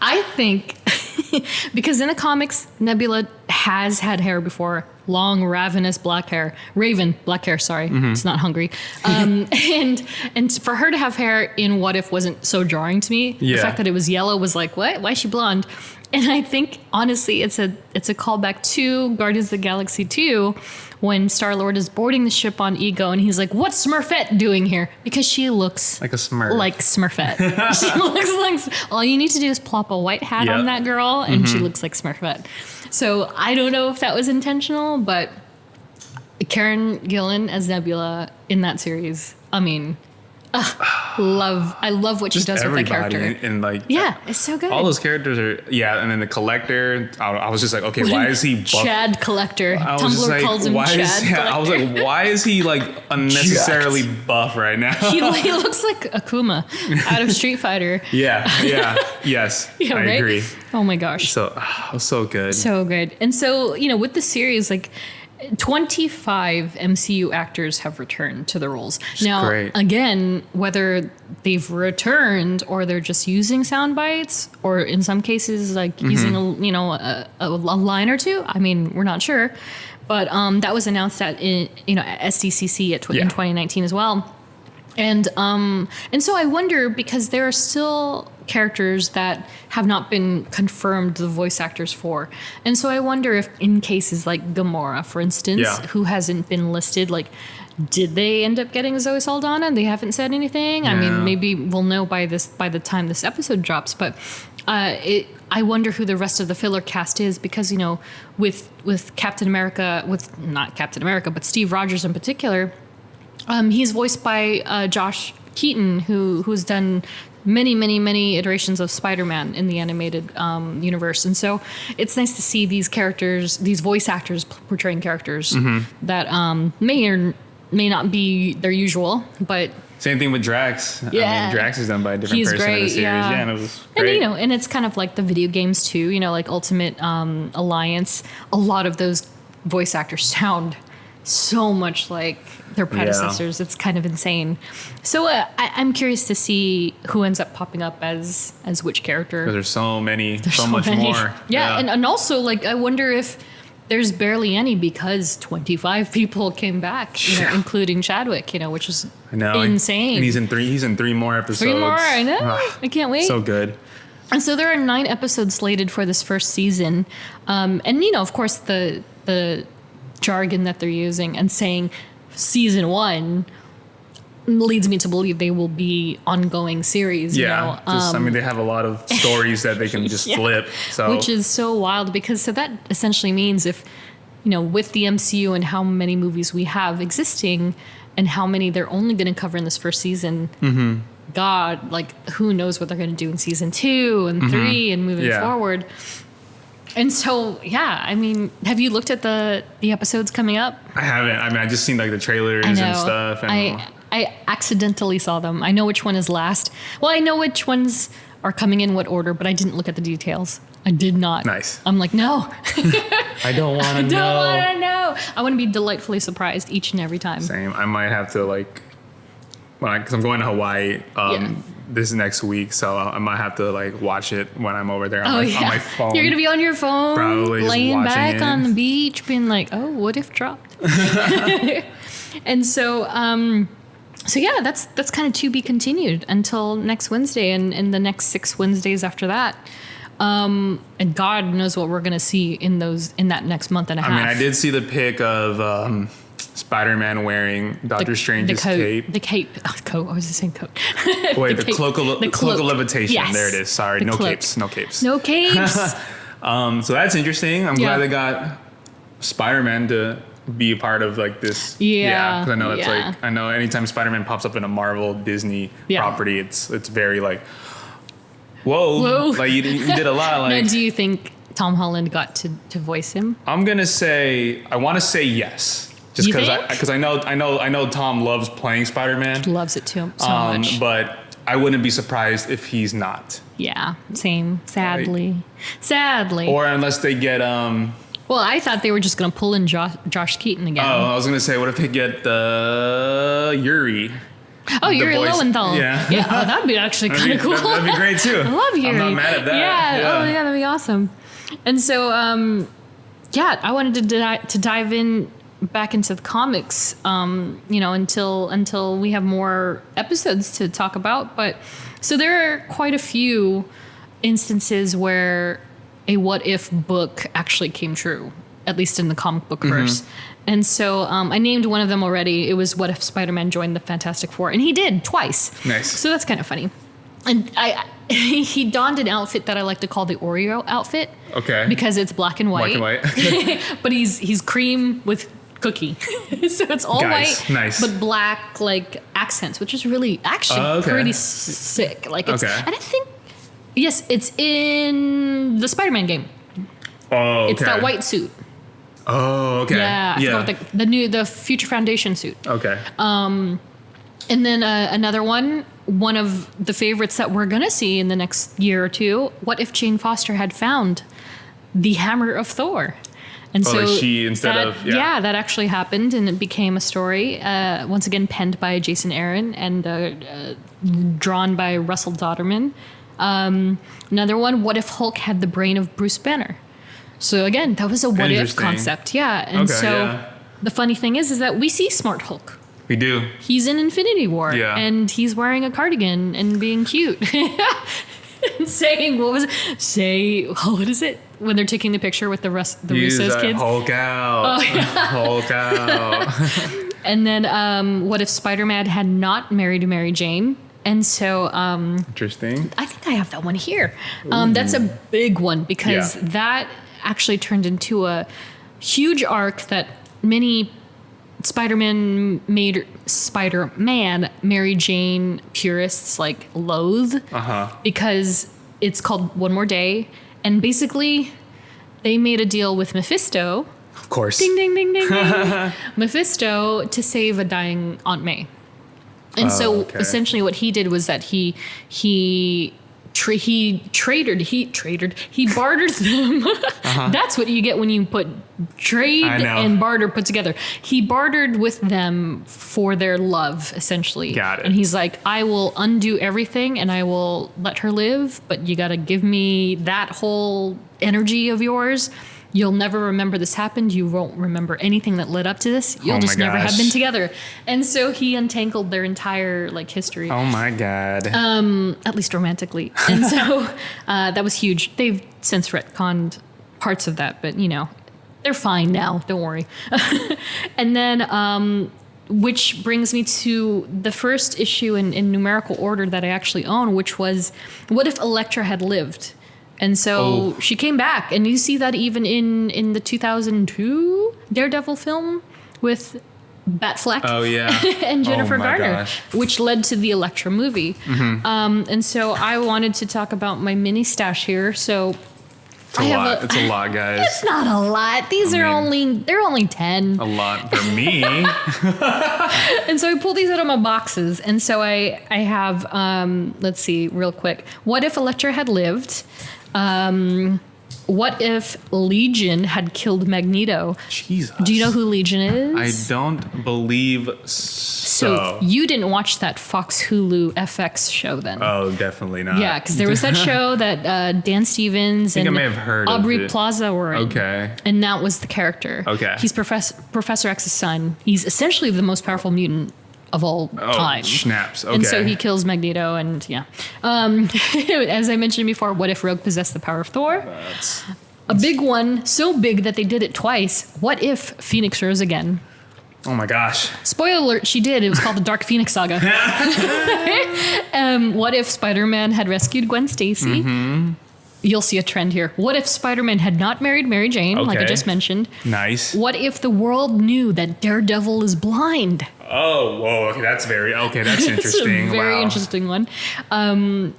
I think because in the comics, Nebula has had hair before. Long, ravenous black hair. Raven, black hair, sorry. It's not hungry. And for her to have hair in What If wasn't so jarring to me. The fact that it was yellow was like, what? Why is she blonde? And I think, honestly, it's a callback to Guardians of the Galaxy 2 when Star-Lord is boarding the ship on Ego and he's like, what's Smurfette doing here? Because she looks like a Smurf. Like Smurfette. She looks like, all you need to do is plop a white hat on that girl and she looks like Smurfette. So I don't know if that was intentional, but Karen Gillan as Nebula in that series, I mean, I love what she does with that character. And like, it's so good. All those characters are, and then the Collector, I was just like, okay, why is he buff? Chad Collector. Tumblr calls him Chad Collector. I was like, why is he like unnecessarily buff right now? He looks like Akuma out of Street Fighter. Yes, I agree. Oh my gosh. So good. So good. And so, you know, with the series, like, 25 MCU actors have returned to the roles. Now, again, whether they've returned or they're just using sound bites, or in some cases, like using a line or two. I mean, we're not sure, but that was announced at SDCC in 2019 as well. And so I wonder, because there are still characters that have not been confirmed the voice actors for. And so I wonder if in cases like Gamora, for instance, who hasn't been listed, like, did they end up getting Zoe Saldana and they haven't said anything? I mean, maybe we'll know by the time this episode drops, but I wonder who the rest of the filler cast is, because, you know, with Captain America, not Captain America, but Steve Rogers in particular, he's voiced by Josh Keaton, who's done many iterations of Spider-Man in the animated universe. And so it's nice to see these characters, these voice actors portraying characters that may or may not be their usual, but... Same thing with Drax. I mean, Drax is done by a different person in the series. And it was great. And, you know, and it's kind of like the video games too, you know, like Ultimate Alliance. A lot of those voice actors sound so much like their predecessors. It's kind of insane. So I'm curious to see who ends up popping up as which character. Because there's so much more. And also, like, I wonder if there's barely any because 25 people came back, including Chadwick, which is insane. And he's in three more episodes. 3 more, I know. I can't wait. So good. And so there are 9 episodes slated for this first season. And, of course, the jargon that they're using and saying season 1 leads me to believe they will be ongoing series. They have a lot of stories that they can just flip. So which is so wild because that essentially means if, with the MCU and how many movies we have existing and how many they're only going to cover in this first season, God, like who knows what they're going to do in season 2 and 3 and moving forward. And so, have you looked at the episodes coming up? I haven't. I just seen like the trailers and stuff. And I accidentally saw them. I know which one is last. Well, I know which ones are coming in what order, but I didn't look at the details. I did not. Nice. I'm like, no. I don't want to know. I don't want to know. I want to be delightfully surprised each and every time. Same. I might have to because I'm going to Hawaii this next week, so I might have to watch it when I'm over there on my phone. You're gonna be on your phone, probably laying back it on the beach, being like, "Oh, what if dropped?" And so, that's kind of to be continued until next Wednesday, and the next 6 Wednesdays after that. And God knows what we're gonna see in that next month and a half. I did see the pic of Spider-Man wearing Doctor Strange's cape. The cape. Oh, coat. I was just saying coat. Wait, the cloak of levitation. Yes. There it is. Sorry, no capes. No capes. So that's interesting. I'm glad they got Spider-Man to be a part of this. Yeah. Because I know that's I know anytime Spider-Man pops up in a Marvel Disney property, it's very whoa. Like you did a lot. Now, do you think Tom Holland got to voice him? I'm gonna say I want to say yes. Just because I know Tom loves playing Spider-Man. He loves it too so much. But I wouldn't be surprised if he's not. Yeah, same. Sadly. Or unless they get Well, I thought they were just gonna pull in Josh Keaton again. Oh, I was gonna say, what if they get Yuri? Oh, Yuri Lowenthal. Yeah. Oh, that'd be actually kind of cool. That'd be great too. I love Yuri. I'm not mad at that. Yeah. Oh, yeah, that'd be awesome. And so, I wanted to dive in back into the comics, until we have more episodes to talk about. But so there are quite a few instances where a what if book actually came true, at least in the comic book verse. And so I named one of them already. It was what if Spider-Man joined the Fantastic Four, and he did twice. Nice. So that's kind of funny. And he donned an outfit that I like to call the Oreo outfit. Okay. Because it's black and white. Black and white. But he's cream with cookie. So it's all white, nice. But black accents, which is really pretty sick. And I think, yes, it's in the Spider-Man game. Oh, okay. It's that white suit. Oh, okay. Yeah, I forgot the Future Foundation suit. Okay. And then another one of the favorites that we're gonna see in the next year or two. What if Jane Foster had found the Hammer of Thor? And that actually happened, and it became a story. Once again, penned by Jason Aaron and drawn by Russell Dodderman. Another one. What if Hulk had the brain of Bruce Banner? So again, that was a what if concept. Yeah. And the funny thing is that we see Smart Hulk. We do. He's in Infinity War. Yeah. And he's wearing a cardigan and being cute. And saying, what is it? When they're taking the picture with the Russo's kids? Hulk out. Oh, yeah. Hulk out. And then what if Spider-Man had not married Mary Jane? And so interesting. I think I have that one here. That's a big one because that actually turned into a huge arc that many Spider-Man Mary Jane purists loathe because it's called One More Day, and basically they made a deal with Mephisto. Of course. Ding ding ding ding ding. Mephisto to save a dying Aunt May. And essentially what he did was that he bartered them. That's what you get when you put trade and barter put together. He bartered with them for their love, essentially. Got it. And he's like, I will undo everything and I will let her live, but you got to give me that whole energy of yours. you'll never remember this happened. You won't remember anything that led up to this. You'll just never have been together. And so he untangled their entire like history. Oh my God. At least romantically. And so that was huge. They've since retconned parts of that, but you know, they're fine now. Don't worry. And then, which brings me to the first issue in numerical order that I actually own, which was, what if Elektra had lived? And so she came back, and you see that even in the 2002 Daredevil film with Batfleck. Oh yeah. And Jennifer Garner, gosh. which led to the Elektra movie. Mm-hmm. And so I wanted to talk about my mini stash here. So It's a lot. It's a lot, guys. it's not a lot. They're only 10. A lot for me. And so I pulled these out of my boxes. And so I have, let's see, real quick. What if Elektra had lived? What if Legion had killed Magneto? Jesus. Do you know who Legion is? I don't believe So you didn't watch that Fox Hulu FX show then? Oh, definitely not. Yeah, because there was that show that Dan Stevens and I may have heard of Aubrey it. Plaza were in. Okay. And that was the character. Okay. He's Professor X's son. He's essentially the most powerful mutant of all time. Snaps. Okay. And so he kills Magneto, and yeah. As I mentioned before, what if Rogue possessed the power of Thor? A big one, so big that they did it twice. What if Phoenix rose again? Oh my gosh. Spoiler alert, she did. It was called the Dark Phoenix Saga. What if Spider-Man had rescued Gwen Stacy? Mm-hmm. You'll see a trend here. What if Spider-Man had not married Mary Jane, like I Okay. just mentioned? Nice. What if the world knew that Daredevil is blind? Oh, whoa. Okay, that's It's interesting. a very Wow. interesting one.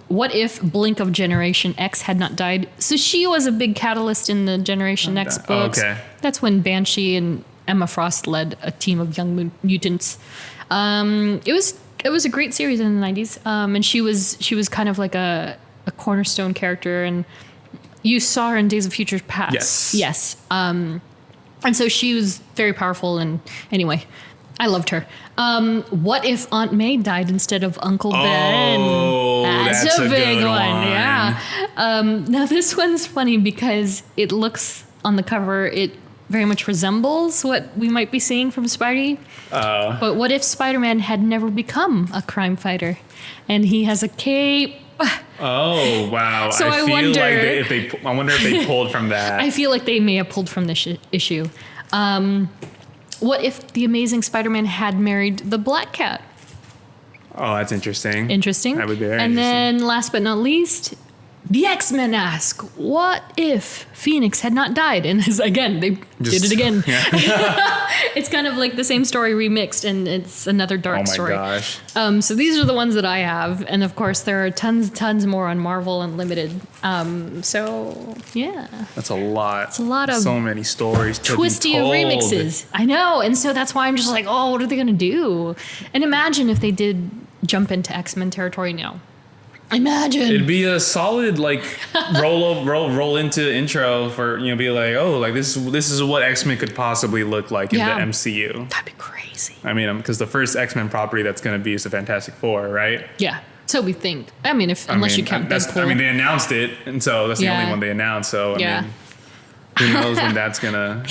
What if Blink of Generation X had not died? So she was a big catalyst in the Generation X books. Okay. That's when Banshee and Emma Frost led a team of young mutants. It was a great series in the 90s. And she was kind of like a cornerstone character, and you saw her in Days of Future Past. Yes. And so she was very powerful, and anyway, I loved her. What if Aunt May died instead of Uncle Ben? Oh, that's a big good one. one. Yeah. Now this one's funny because it looks on the cover, it very much resembles what we might be seeing from Spidey. But what if Spider-Man had never become a crime fighter, and he has a cape? Oh, wow. So I feel wonder- like I wonder if they pulled from that. I feel like they may have pulled from this issue. What if the Amazing Spider-Man had married the Black Cat? Oh, that's interesting. Interesting. That would be very And interesting. then last but not least, the X-Men ask, what if Phoenix had not died? And again, they did it again. Yeah. It's kind of like the same story remixed, and it's another dark Oh my story. gosh. So these are the ones that I have. And of course, there are tons more on Marvel Unlimited. So yeah. That's a lot. It's a lot of so many stories to twisty be told. remixes. I know. And so that's why I'm just like, oh, what are they going to do? And imagine if they did jump into X-Men territory now. Imagine. It'd be a solid like roll into intro for be like, oh, like this is what X-Men could possibly look like in the MCU. That'd be crazy. I mean, because the first X-Men property that's going to be is the Fantastic Four, right? Yeah. So we think. I mean, unless you count Deadpool. I mean, they announced it, and so that's the Yeah. only one they announced. So I Yeah. mean, who knows when that's gonna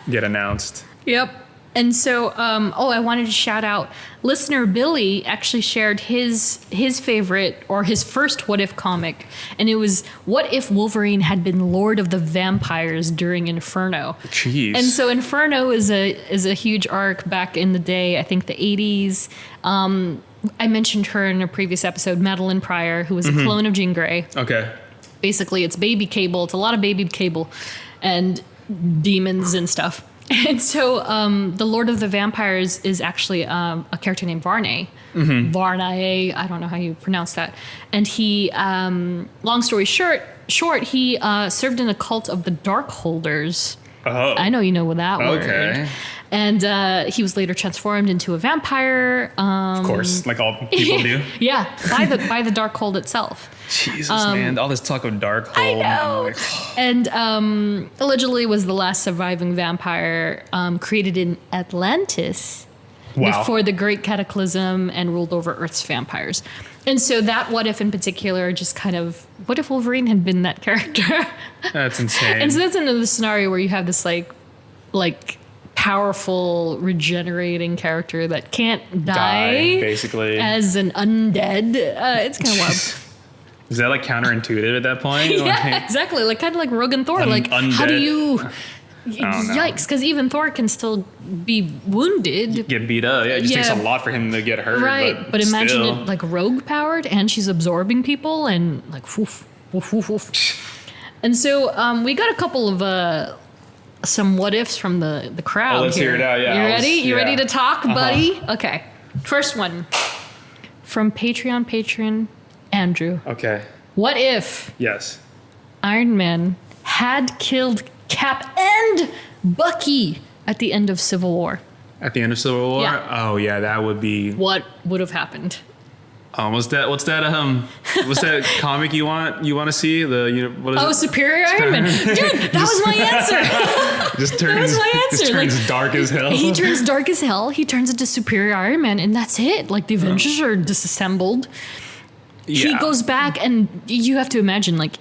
get announced? Yep. And so, I wanted to shout out listener Billy actually shared his favorite or his first What If comic, and it was what if Wolverine had been Lord of the Vampires during Inferno. Jeez. And so Inferno is a huge arc back in the day, I think the 80s. I mentioned her in a previous episode, Madeline Pryor, who was a clone of Jean Grey. Okay. Basically, it's baby Cable. It's a lot of baby Cable and demons and stuff. And so the Lord of the Vampires is actually a character named Varney. Varney, I don't know how you pronounce that. And he, long story short, he served in a cult of the Darkholders. Oh. I know you know that Okay. word. And he was later transformed into a vampire. Of course, like all people do. Yeah, by the Darkhold itself. Jesus, man, all this talk of Darkhold. I know. I'm like, And allegedly was the last surviving vampire created in Atlantis. Wow. before the Great Cataclysm and ruled over Earth's vampires. And so that what if in particular just kind of, what if Wolverine had been that character? That's insane. And so that's another scenario where you have this like powerful regenerating character that can't die basically. as an undead. It's kind of wild. Is that like counterintuitive at that point? Yeah, exactly. Like kind of like Rogue and Thor. Like undead. how do you? don't know. Yikes! Because even Thor can still be wounded. Get beat up. Yeah, it just takes a lot for him to get hurt. Right, but imagine still. it like Rogue powered, and she's absorbing people, and like woof, woof, woof, woof. And so we got a couple of some what ifs from the crowd. Let's here. hear it out. Yeah, You ready? You ready to talk, buddy? Uh-huh. Okay. First one from Patreon patron Andrew. Okay. What if Yes. Iron Man had killed Cap and Bucky at the end of Civil War? At the end of Civil War? Yeah. Oh yeah, that would be. What would have happened? What's that comic you want to see? What is it? Superior Iron Man. Dude, that was my answer. Just turns, That was my answer. Just turns dark as hell. He turns dark as hell. He turns into Superior Iron Man, and that's it. Like the Avengers are disassembled. He Yeah. goes back, and you have to imagine like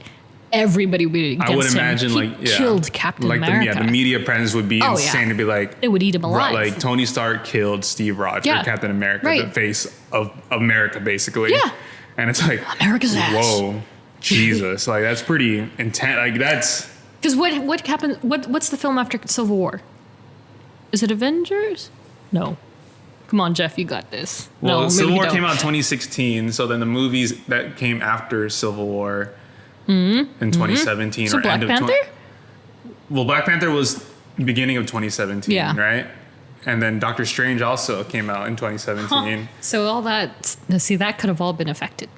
everybody would be against him. I would imagine He killed Captain America. The media presence would be insane to be like. They would eat him alive. Like Tony Stark killed Steve Rogers, Yeah. Captain America, Right. the face of America, basically. Yeah. And it's like America's ass. Whoa, Jesus! Like that's pretty intense. Like that's. Because what happened? What's the film after Civil War? Is it Avengers? No. Come on, Jeff, you got this. Well, no, Civil maybe War you don't. came out in 2016, so then the movies that came after Civil War in 2017 So or Black end of Panther? Well, Black Panther was beginning of 2017, Yeah. right? And then Doctor Strange also came out in 2017. So all that, see, that could have all been affected.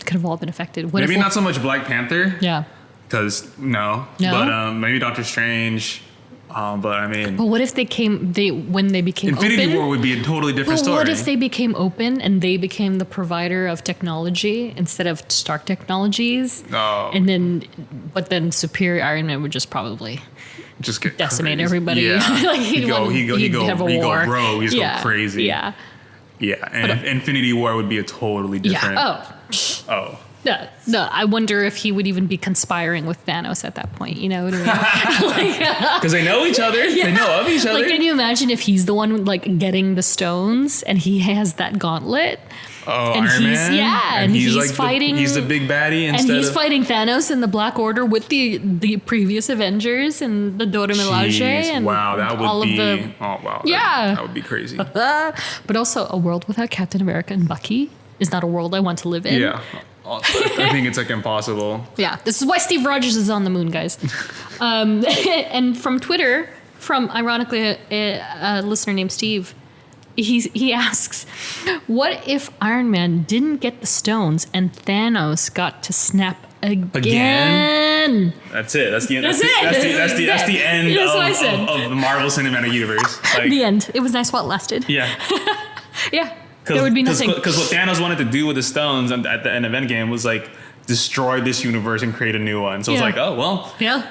Could have all been affected. What Maybe if not so much Black Panther, Yeah. because no, No? but maybe Doctor Strange. But I mean, But what if when they became Infinity open? War would be a totally different But story. what if they became open and they became the provider of technology instead of Stark Technologies? Oh. But then Superior Iron Man would just probably just get decimate crazy. everybody. Yeah. Like he'd go have a war. rogue. He'd go crazy. Yeah. Yeah, and Infinity War would be a totally different. Yeah. Oh. No. I wonder if he would even be conspiring with Thanos at that point. You know what I mean? Because they know each other. They know of each other. Like, can you imagine if he's the one like getting the stones and he has that gauntlet? Oh, and Iron he's, Man? Yeah, and he's like fighting. he's the big baddie and instead he's of. fighting Thanos and the Black Order with the previous Avengers and the Dora Milaje Jeez, and wow, that would all be. of the. Oh wow. Yeah. That would be crazy. But also, a world without Captain America and Bucky is not a world I want to live in. Yeah. I think it's like impossible. Yeah, this is why Steve Rogers is on the moon, guys. And from Twitter, from ironically a listener named Steve, he asks, "What if Iron Man didn't get the stones and Thanos got to snap again?" That's it. That's the end. That's That's the end That's what I said. of the Marvel Cinematic Universe. Like, The end. It was nice while it lasted. yeah. Yeah, there would be nothing. Because what Thanos wanted to do with the stones at the end of Endgame was like destroy this universe and create a new one. So it's Yeah. like, oh well, Yeah.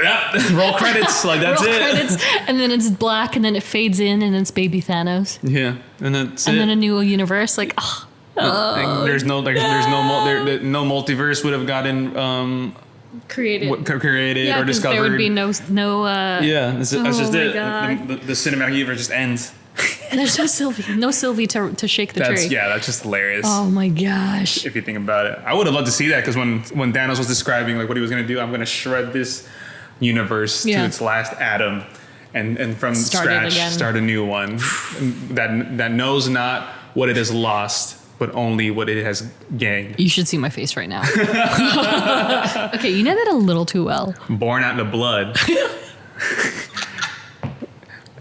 yeah, roll credits. Like that's Roll it. credits, and then it's black, and then it fades in, and it's baby Thanos, Yeah, and that's and it. then a new universe. Like, oh, Like, there's no multiverse would have gotten created. created Yeah, or 'cause discovered. there would be no. Yeah, that's Oh just my it. God. The cinematic universe just ends. There's no Sylvie to shake the tree. That's just hilarious. Oh my gosh. If you think about it, I would have loved to see that because when Thanos was describing like what he was going to do, I'm going to shred this universe Yeah. to its last atom, and from Start it scratch again. start a new one that knows not what it has lost, but only what it has gained. You should see my face right now. Okay, you know that a little too well. Born out in the blood.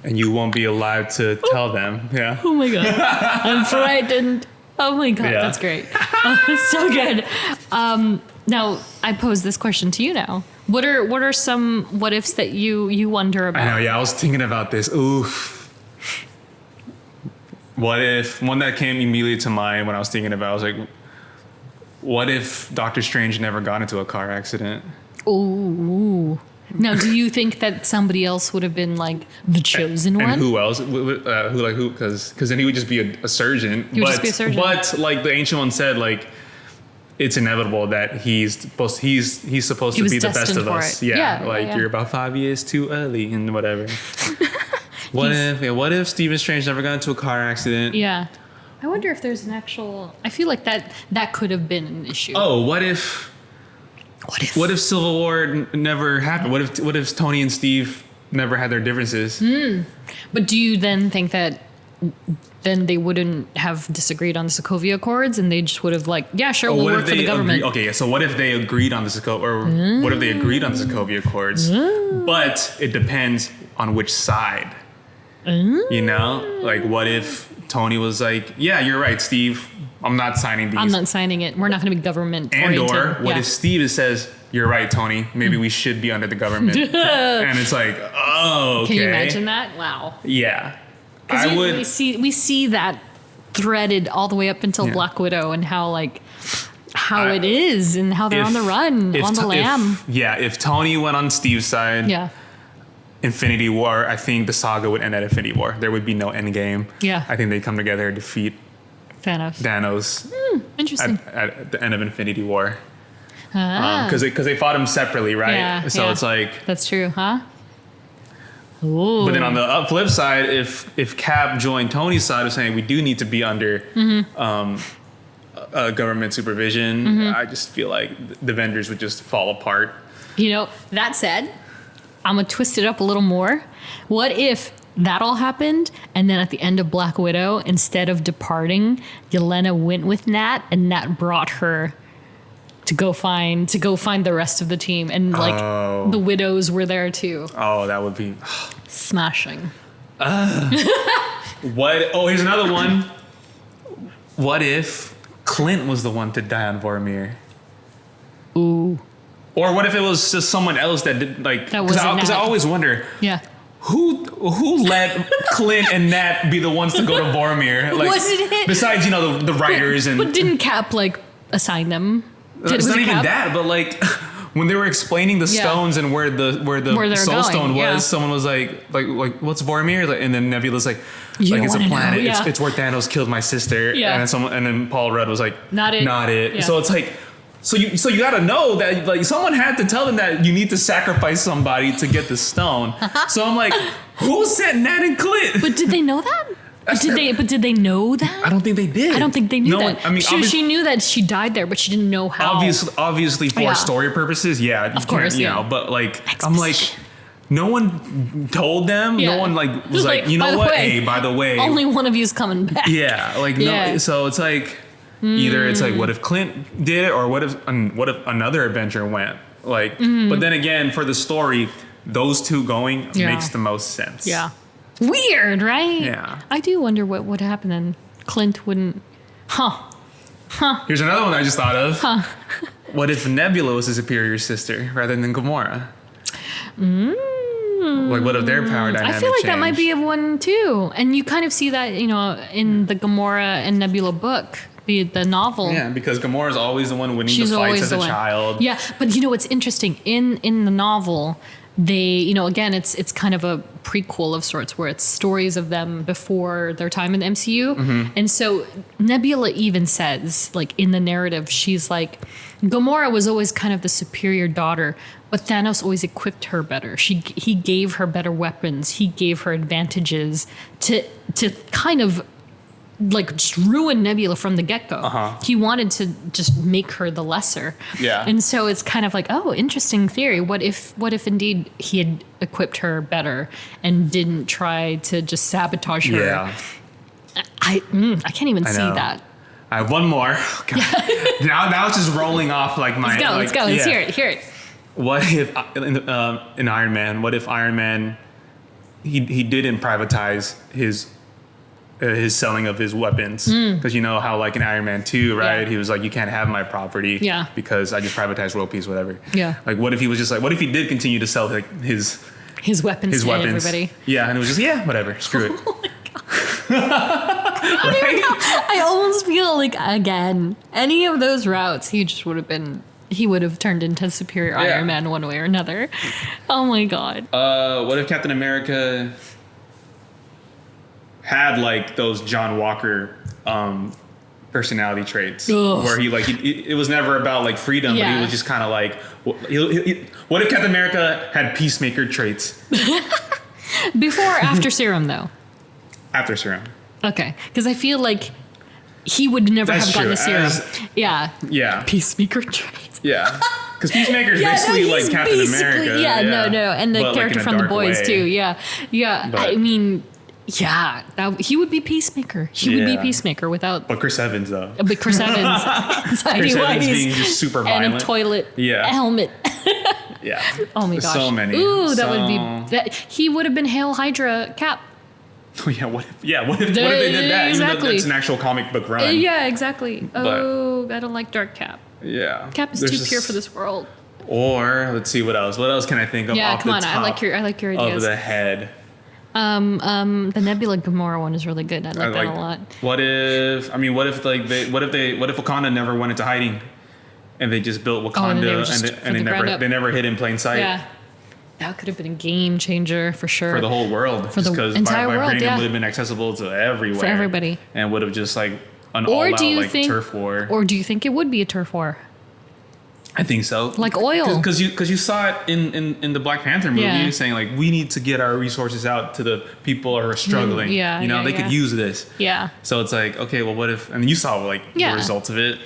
And you won't be alive to tell them. Yeah. Oh my god, I'm frightened. Oh my god, Yeah. that's great. Oh, that's so good. Now I pose this question to you now. What are some what ifs that you wonder about? I know. Yeah, I was thinking about this. Oof. What if one that came immediately to mind when I was thinking about? I was like, what if Doctor Strange never got into a car accident? Ooh. Now, do you think that somebody else would have been like the chosen one? And who else? Who? Because then he would just be a surgeon. He would just be a surgeon. But like the ancient one said, like it's inevitable that he's supposed to be the best of us. Yeah, you're about 5 years too early and whatever. What if Stephen Strange never got into a car accident? Yeah. I wonder if there's an actual. I feel like that could have been an issue. Oh, what if Civil War never happened? What if Tony and Steve never had their differences? But do you then think that then they wouldn't have disagreed on the Sokovia Accords and they just would have like, yeah, sure, we'll work for the government? So what if they agreed on the what if they agreed on the Sokovia Accords? But it depends on which side. You know, like what if Tony was like, yeah, you're right, Steve, I'm not signing these. I'm not signing it. We're not going to be government oriented. Or what if Steve says, you're right, Tony, maybe we should be under the government. And it's like, oh, okay. Can you imagine that? Wow. Yeah. We see that threaded all the way up until Black Widow and how it is and how they're on the run, on the lam. If Tony went on Steve's side, Infinity War, I think the saga would end at Infinity War. There would be no end game. Yeah. I think they'd come together and defeat Thanos. Interesting. At the end of Infinity War. Because they fought him separately, right? Yeah, so it's like... That's true, huh? Ooh. But then on the flip side, if Cap joined Tony's side of saying we do need to be under government supervision, I just feel like the Avengers would just fall apart. You know, that said, I'm going to twist it up a little more. What if that all happened and then at the end of Black Widow, instead of departing, Yelena went with Nat and Nat brought her to go find the rest of the team and the widows were there too. Oh, that would be smashing. What? Oh, here's another one. What if Clint was the one to die on Vormir? Ooh. Or what if it was just someone else that did because I always wonder. Yeah. Who let Clint and Nat be the ones to go to Vormir? Wasn't it? Besides, the writers but didn't Cap assign them? It's not even that, but when they were explaining the stones and where the soul stone was, someone was like what's Vormir? And then Nebula's like it's a planet. It's where Thanos killed my sister. Yeah. And then Paul Rudd was like not it. Yeah. So it's like. So you gotta know that someone had to tell them that you need to sacrifice somebody to get the stone. So I'm like, who sent Nat and Clint? But did they know that? Did they know that? I don't think they did. I don't think they knew that. I mean, she knew that she died there, but she didn't know how. Obviously for story purposes, of course, But I'm like, no one told them. Yeah. No one was like, you know what? Hey, by the way, only one of you's coming back. Yeah, no. So it's like. Either it's what if Clint did it, or what if another Avenger went? But then again, for the story, those two going makes the most sense. Yeah. Weird, right? Yeah. I do wonder what would happen then. Clint wouldn't. Here's another one I just thought of. What if Nebula was a superior sister rather than Gamora? What if their power dynamic I feel like changed? That might be a one too, and you kind of see that in the Gamora and Nebula book. The novel. Yeah, because Gamora's always the one winning the fights as a child. Yeah, but what's interesting in the novel, they again it's kind of a prequel of sorts where it's stories of them before their time in the MCU, and so Nebula even says in the narrative she's like Gamora was always kind of the superior daughter, but Thanos always equipped her better. He gave her better weapons. He gave her advantages to kind of just ruin Nebula from the get-go. He wanted to just make her the lesser. Yeah. And so it's kind of interesting theory. What if indeed he had equipped her better and didn't try to just sabotage her? Yeah. I can't even see that. I have one more. Now it's just rolling off my. Let's go. Let's hear it. What if in Iron Man? What if Iron Man he didn't privatize his selling of his weapons, because how in Iron Man 2, right? He was like, you can't have my property because I just privatized world peace, whatever. Yeah. What if he was just what if he did continue to sell his weapons to everybody? Yeah, and it was just whatever, screw it. Oh my God. I almost feel again, any of those routes, he just would have been he would have turned into Superior Iron Man one way or another. Oh my god. What if Captain America had like those John Walker personality traits, where it was never about like freedom, but he was just kind of like, what if Captain America had Peacemaker traits? Before or after Serum, though? After Serum. Okay, because I feel like he would never have gotten the Serum. Yeah. Peacemaker traits. Yeah. Because Peacemaker is basically like Captain America. Yeah, no. And the character from The Boys, too. Yeah. But, I mean... Yeah, he would be Peacemaker. He would be Peacemaker without... But Chris Evans, though. But Chris Evans. Chris Evans being just super violent. And a toilet helmet. Yeah. Oh my gosh. So many. Ooh, that would be... He would have been Hail Hydra Cap. Oh, yeah. What if they did that? Exactly. Even though it's an actual comic book run. Yeah, exactly. I don't like Dark Cap. Yeah. Cap is too pure for this world. Or, let's see what else. What else can I think of off the top I like your ideas. of the head? The Nebula Gamora one is really good. I like that a lot. What if Wakanda never went into hiding, and they just built Wakanda, and they never hid in plain sight? Yeah, that could have been a game changer for sure for the whole world. For the entire world, would have been accessible to everywhere for everybody, and would have just like an all-out turf war. Or do you think it would be a turf war? I think so. Like oil. Because you saw it in the Black Panther movie, saying like, we need to get our resources out to the people who are struggling. They could use this. Yeah. So it's like, okay, well, what if, and you saw like the results of it.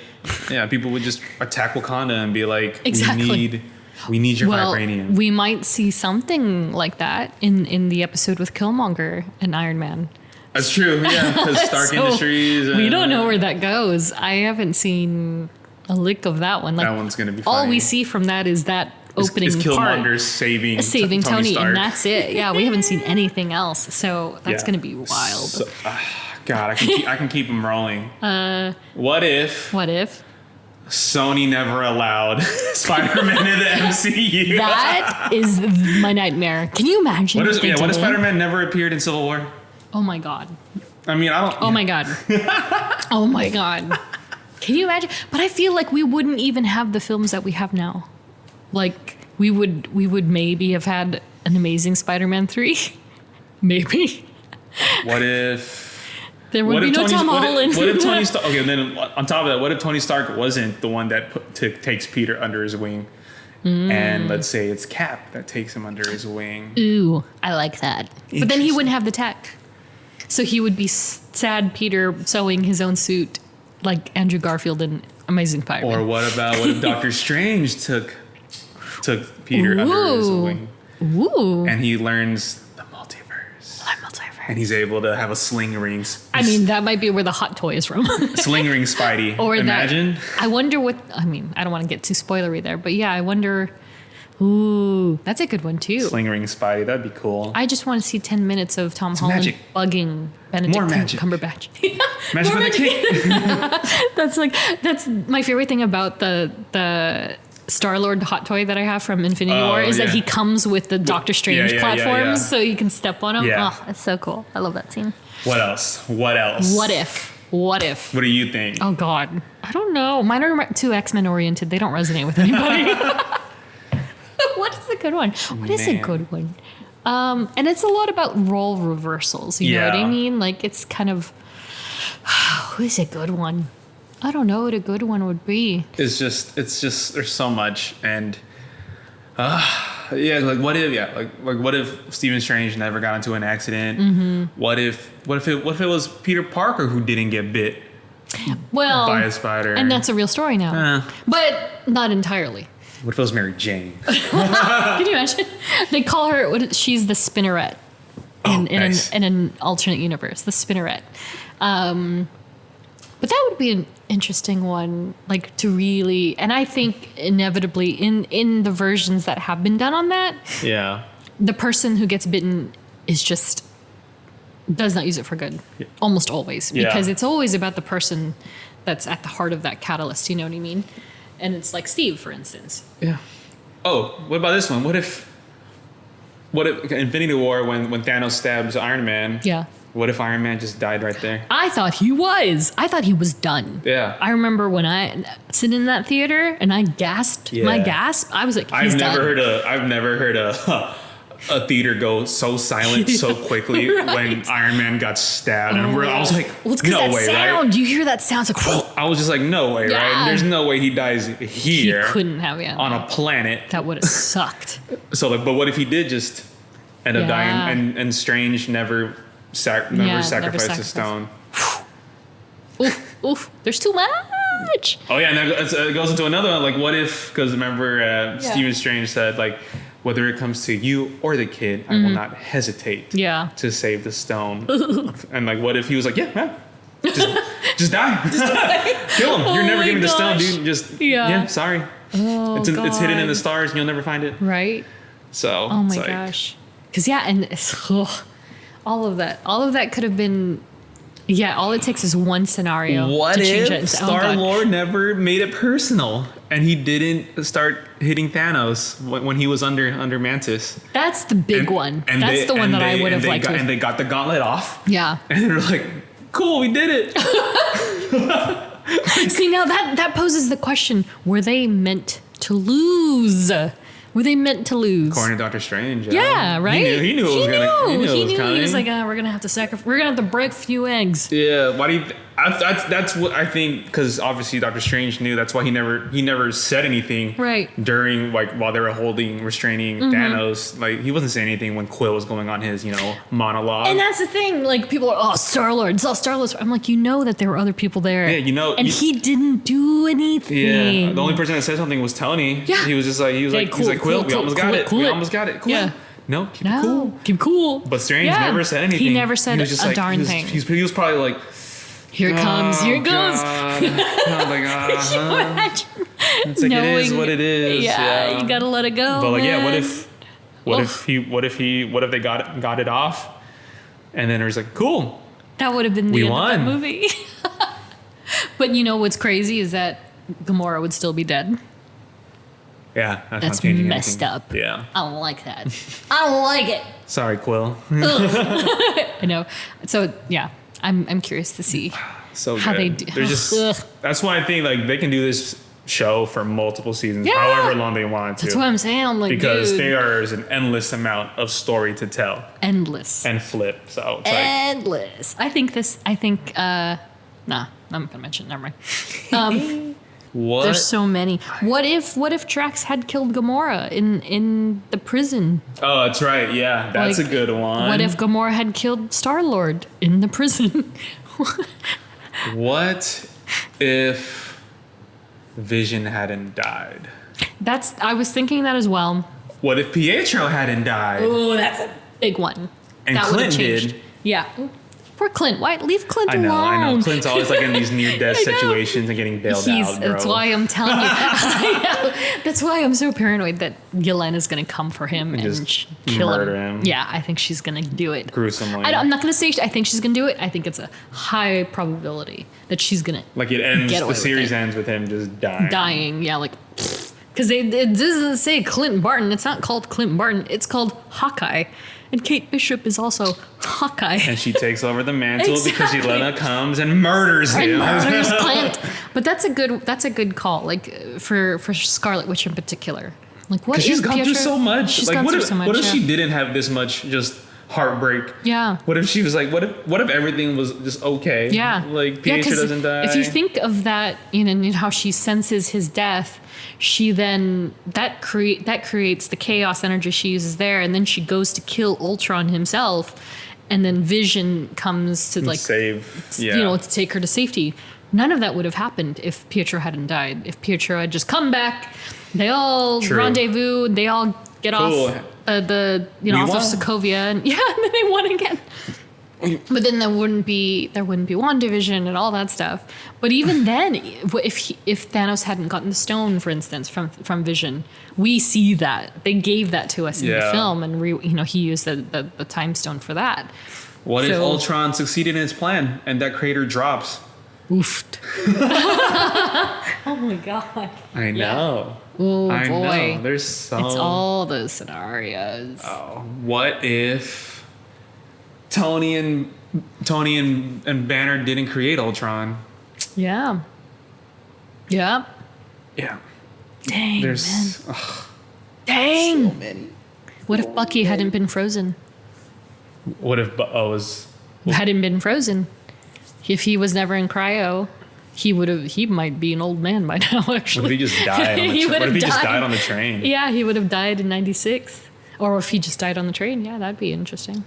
Yeah, people would just attack Wakanda and be like, we need your vibranium. We might see something like that in the episode with Killmonger and Iron Man. That's true, yeah, because Stark Industries. We don't know where that goes. I haven't seen a lick of that one. Like, that one's gonna be funny. All we see from that is that opening is Killmonger part, saving Tony Stark. and that's it. Yeah, we haven't seen anything else, so that's gonna be wild. So, God, I can keep them rolling. What if Sony never allowed Spider-Man in the MCU? That is my nightmare. Can you imagine? What if Spider-Man never appeared in Civil War? Oh my God. I mean, I don't. Oh my God. Oh my God. Can you imagine? But I feel like we wouldn't even have the films that we have now. Like we would maybe have had an Amazing Spider-Man 3. Maybe. What if there would be no Tom Holland? What if Tony Stark? Okay, and then on top of that, what if Tony Stark wasn't the one that takes Peter under his wing? And let's say it's Cap that takes him under his wing. Ooh, I like that. But then he wouldn't have the tech. So he would be sad Peter sewing his own suit like Andrew Garfield in Amazing Spider-Man. Or what if Doctor Strange took Peter under his wing? Ooh. And he learns the multiverse. And he's able to have a sling ring. I mean, that might be where the hot toy is from. Sling ring Spidey. Or imagine. I wonder what, I mean, I don't want to get too spoilery there, but yeah, I wonder. Ooh, that's a good one too. Sling ring Spidey, that'd be cool. I just want to see 10 minutes of Tom Holland bugging Benedict Cumberbatch. Magic with a cake. That's my favorite thing about the Star-Lord hot toy that I have from Infinity War is that he comes with the Doctor Strange platforms so you can step on them. Yeah. Oh, that's so cool. I love that scene. What else? What if? What do you think? Oh God, I don't know. Mine are too X-Men oriented. They don't resonate with anybody. What is a good one? What is a good one? And it's a lot about role reversals. You know what I mean? Like it's kind of, who's a good one? I don't know what a good one would be. It's just there's so much, and like what if Stephen Strange never got into an accident? Mm-hmm. What if it was Peter Parker who didn't get bit by a spider? And that's a real story now, but not entirely. What if it was Mary Jane? Can you imagine? They call her. She's the Spinneret in an alternate universe. The Spinneret. But that would be an interesting one, like to really. And I think inevitably in the versions that have been done on that, the person who gets bitten does not use it for good, almost always, because it's always about the person that's at the heart of that catalyst. You know what I mean? And it's like Steve, for instance. Yeah. Oh, what about this one? What if Infinity War when Thanos stabs Iron Man? Yeah. What if Iron Man just died right there? I thought he was. I thought he was done. Yeah. I remember when I sit in that theater and I gasped. Yeah. My gasp. I was like, he's I've done. never heard a theater go so silent so quickly when Iron Man got stabbed. And I was like, well, it's because no that way, sound. right? You hear that sound? It's like, I was just like, no way, Yeah. right? There's no way he dies he here couldn't have, yeah. on a planet. That would have sucked. So, like, but what if he did just end up Yeah. dying and Strange never sacrificed the stone? Oof. There's too much. Oh yeah, and it goes into another one. Like, what if? Because remember, Stephen Strange said, like, whether it comes to you or the kid, I will not hesitate. Yeah. To save the stone. And like, what if he was like, yeah, just die, kill him. You're never my getting the stone, gosh. dude. Just Yeah. sorry. Oh, It's hidden in God. the stars, and you'll never find it. Right? So. Oh my it's like, gosh. Because and it's, all of that could have been. Yeah, all it takes is one scenario What to change it. if Oh, God. Star-Lord never made it personal and he didn't start hitting Thanos when he was under Mantis? That's the big one. That's the one that I would have liked. And they got the gauntlet off. Yeah. And they're like, cool, we did it. See, now that poses the question: were they meant to lose? Were they meant to lose? According to Doctor Strange. Yeah, right. He knew it was He knew. coming. He was like, we're gonna have to sacrifice. We're gonna have to break a few eggs. Yeah. Why do you? That's what I think. Because obviously Doctor Strange knew. That's why he never said anything. Right. During while they were restraining Thanos. Like he wasn't saying anything when Quill was going on his monologue. And that's the thing. Like people are, Star-Lord. I'm like, that there were other people there. Yeah, And he didn't do anything. Yeah, the only person that said something was Tony. Yeah. He was just like, Quill, we almost got it. We almost got it. Cool. Yeah. No, keep it cool. Keep cool. But Strange never said anything. He never said was just a like, darn thing. He was probably like, Here it comes. Here it goes. God. Oh my God. Could you imagine? It's like, it is what it is. Yeah, you gotta let it go. But like, man. what if they got it off, and then it was like, cool. That would have been the We end won. of that movie. But what's crazy is that Gamora would still be dead. Yeah, That's not changing messed anything. up. Yeah. I don't like that. I don't like it. Sorry, Quill. I know. So yeah, I'm curious to see So how good. they do. They're just. Ugh. That's why I think like they can do this show for multiple seasons, Yeah. however long they want to. That's what I'm saying. I'm like, because dude, there is an endless amount of story to tell endless. and flip. So it's like, Endless. I think. Nah, I'm not gonna mention. Never mind. what? There's so many. What if Drax had killed Gamora in the prison? Oh, that's right. Yeah, that's Like, a good one. What if Gamora had killed Star-Lord in the prison? What if Vision hadn't died? I was thinking that as well. What if Pietro hadn't died? Oh, that's a big one. And that would've Clint changed. did. Yeah. Poor Clint. Why leave Clint I know. alone? Clint's always like in these near-death I know. situations and getting bailed out, bro. That's why I'm telling you. I know. That's why I'm so paranoid that Yelena's going to come for him and just kill murder him. Yeah, I think she's going to do it. Gruesomely. I'm not going to say I think she's going to do it. I think it's a high probability that she's going to Like it ends. Get away The with series it. ends with him just dying. dying. Yeah, like because it doesn't say Clinton Barton. It's not called Clinton Barton. It's called Hawkeye. And Kate Bishop is also Hawkeye. And she takes over the mantle because Exactly. Yelena comes and murders And him. murders Clint. But that's a good call. Like for Scarlet Witch in particular. Like what? She's if gone through Pietro- so much. She's Like gone what through if so much. what if yeah. she didn't have this much just heartbreak? Yeah. What if she was like, what if everything was just okay? Yeah. Like Pietro 'cause doesn't die. If you think of that, how she senses his death, she then that creates the chaos energy she uses there, and then she goes to kill Ultron himself, and then Vision comes to like save, yeah. to take her to safety. None of that would have happened if Pietro hadn't died. If Pietro had just come back, they all True. rendezvous, they all get Cool. off off won. of Sokovia, and and then they won again. But then there wouldn't be WandaVision and all that stuff. But even then, if Thanos hadn't gotten the stone, for instance, from Vision, we see that they gave that to us in the Yeah. film, and he used the time stone for that. What if So- Ultron succeeded in his plan and that crater drops? Oofed. Oh my god. I know. Oh I boy. know. There's so. It's all those scenarios. Oh, what if Tony and Banner didn't create Ultron. Yeah. Yeah. Yeah. Dang, There's man. Dang. so many. What if Bucky hadn't been frozen? What if was Hadn't been frozen. If he was never in cryo, he might be an old man by now, actually. what if he just died on the He train? What if he just died. died on the train? Yeah, he would have died in 96. Or if he just died on the train. Yeah, that'd be interesting.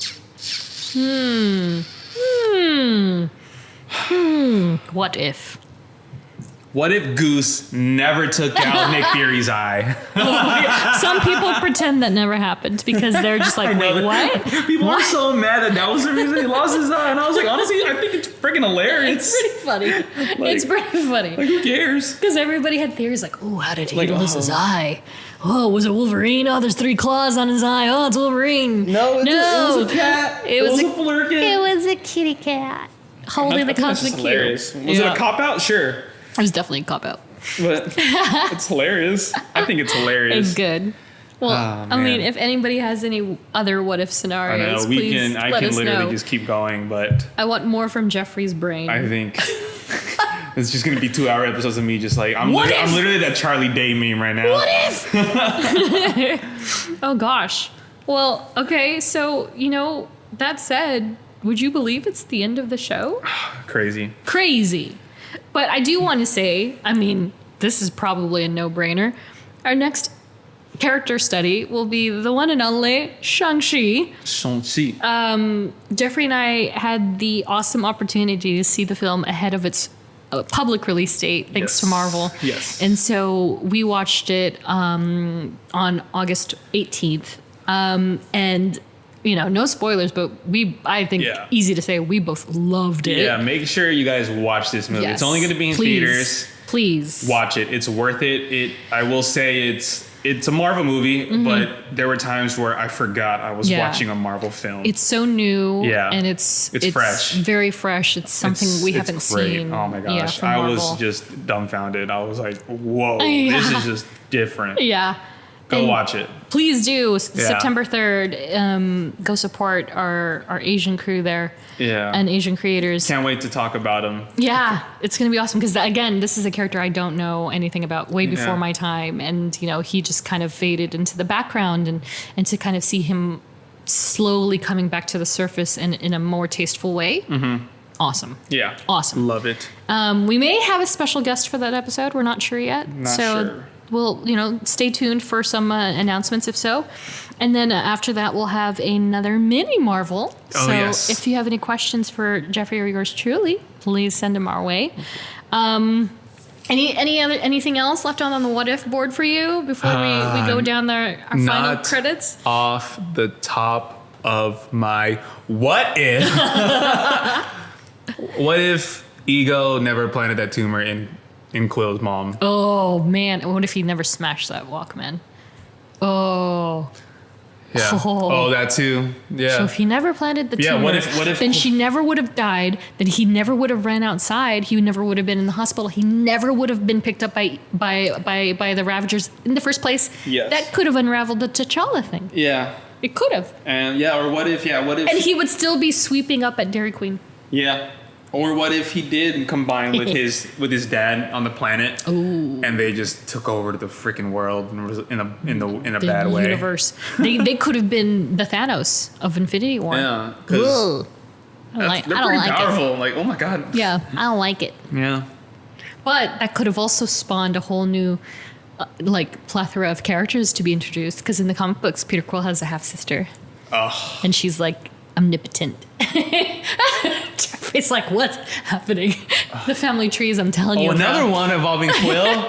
What if? What if Goose never took out Nick Fury's eye? Some people pretend that never happened because they're just like, wait, what? People are so mad that was the reason he lost his eye. And I was like, honestly, I think it's freaking hilarious. It's pretty funny. It's pretty funny. Like, who cares? Because everybody had theories like, oh, how did he Like, lose his eye? Oh, was it Wolverine? Oh, there's 3 claws on his eye. Oh, it's Wolverine. No, it was a cat. It was a flurkin. It was a kitty cat holding the cosmic cube. Hilarious. Was it a cop out? Sure. It was definitely a cop out. But it's hilarious. I think it's hilarious. It's good. Well, I mean, if anybody has any other what if I scenarios, know please I let can us literally know. just keep going, but I want more from Geoffrey's brain. I think it's just gonna be 2-hour episodes of me just like I'm What if? literally that Charlie Day meme right now. What if? Oh gosh. Well, okay. So that said, would you believe it's the end of the show? Crazy. Crazy. But I do want to say, I mean, this is probably a no-brainer. Our next character study will be the one and only Shang-Chi. Shang-Chi. Jeffrey and I had the awesome opportunity to see the film ahead of its public release date, thanks to Marvel. Yes. And so we watched it on August 18th. And no spoilers, but I think easy to say we both loved it. Yeah, make sure you guys watch this movie. Yes. It's only going to be in theaters. Please Watch it. It's worth it. I will say it's a Marvel movie, but there were times where I forgot I was watching a Marvel film. It's so new, and it's fresh. Very fresh. It's something we haven't it's great. seen. Oh my gosh, from I Marvel. was just dumbfounded. I was like, whoa, Yeah. this is just different. Yeah. Go And watch it. Please do. September 3rd, go support our Asian crew there. Yeah. And Asian creators. Can't wait to talk about them. Yeah, it's going to be awesome because, again, this is a character I don't know anything about way before my time. And, he just kind of faded into the background and to kind of see him slowly coming back to the surface in a more tasteful way. Mm-hmm. Awesome. Yeah. Awesome. Love it. We may have a special guest for that episode. We're not sure yet. Not sure. We'll, stay tuned for some announcements if so. And then after that, we'll have another mini Marvel. Oh, so yes. if you have any questions for Geoffrey or yours truly, please send them our way. Anything else left on the what if board for you before we go down our final credits? Off the top of my what if? What if Ego never planted that tumor in Quill's mom? Oh man, what if he never smashed that Walkman? Oh. Yeah. Oh, that too. Yeah. So if he never planted the tumor, what if then she never would have died. Then he never would have ran outside. He never would have been in the hospital. He never would have been picked up by the Ravagers in the first place. Yes. That could have unraveled the T'Challa thing. Yeah. It could have. And or what if? And he would still be sweeping up at Dairy Queen. Yeah. Or what if he did combine with his dad on the planet, and they just took over to the freaking world and was in a bad way. Universe. They could have been the Thanos of Infinity War. Yeah, because they're pretty like powerful. it. Like, oh my god. Yeah, I don't like it. Yeah. But that could have also spawned a whole new, plethora of characters to be introduced. Because in the comic books, Peter Quill has a half sister, and she's like omnipotent. Jeffrey's like, what's happening? The family trees, I'm telling you. Another one involving Quill.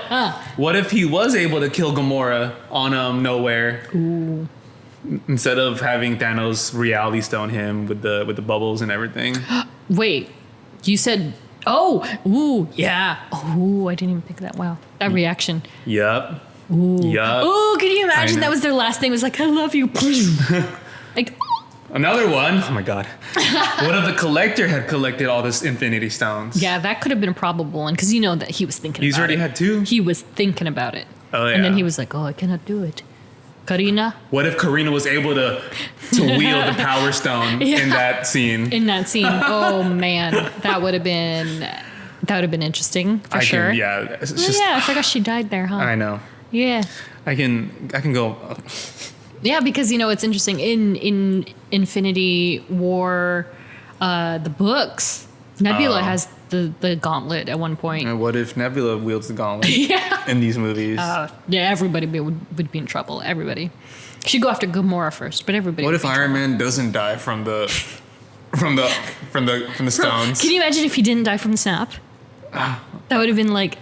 What if he was able to kill Gamora on Nowhere? Ooh. Instead of having Thanos reality stone him with the bubbles and everything. Wait, you said, yeah. Oh, I didn't even think of that. Wow. That reaction. Yup. Ooh. Yup. Oh, can you imagine that was their last thing? It was like, I love you. Like, another one. Oh my god. What if the Collector had collected all this Infinity Stones? yeah, that could have been a probable one because that he was thinking He's about already it. had two. He was thinking about it. Oh yeah. And then he was like, I cannot do it. Karina. What if Karina was able to wield the Power Stone in that scene? In that scene. Oh man, that would have been interesting for sure. It's just, I forgot she died there, huh? I know. Yeah. I can go. Yeah, because it's interesting in Infinity War, the books. Nebula has the gauntlet at one point. And what if Nebula wields the gauntlet in these movies? Everybody would be in trouble. Everybody. She'd go after Gamora first, but everybody. What if Iron Man doesn't die from the stones? Can you imagine if he didn't die from the snap? That would have been like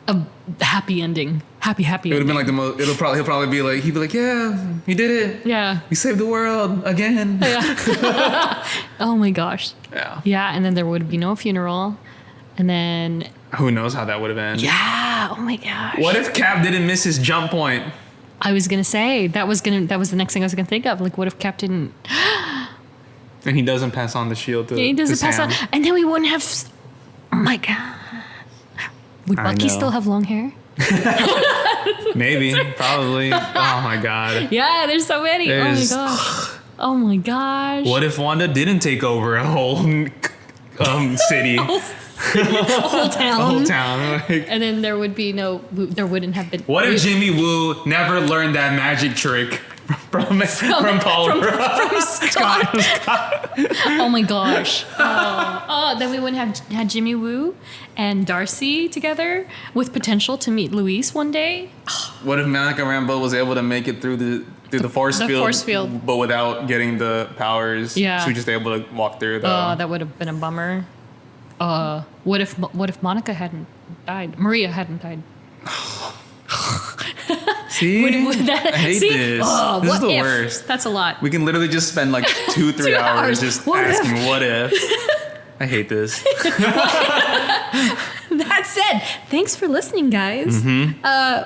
a happy ending. Happy. It would have been like the most. He'll probably be like, yeah, you did it. Yeah. You saved the world again. Yeah. Oh my gosh. Yeah. Yeah, and then there would be no funeral, and then who knows how that would have ended? Yeah. Oh my gosh. What if Cap didn't miss his jump point? I was gonna say that was the next thing I was gonna think of. Like, what if Cap didn't? And he doesn't pass on the shield to he doesn't to pass Sam. on, and then we wouldn't have. Oh my god. Would Bucky still have long hair? Maybe, probably. Oh my god. Yeah, there's so many. Oh my gosh. Oh my gosh. What if Wanda didn't take over a whole city? A whole town. A whole town. And then there wouldn't have been. What if Jimmy Woo never learned that magic trick from Paul? From Scott. Oh my gosh. Then we wouldn't have had Jimmy Woo and Darcy together with potential to meet Luis one day. What if Monica Rambeau was able to make it through the force field, but without getting the powers? Yeah. She was just able to walk through. That would have been a bummer. What if Monica hadn't died? Maria hadn't died. See? I hate this. Oh, this is the if? worst. That's a lot. We can literally just spend like 2-3 hours just asking what if. I hate this. That said, thanks for listening, guys.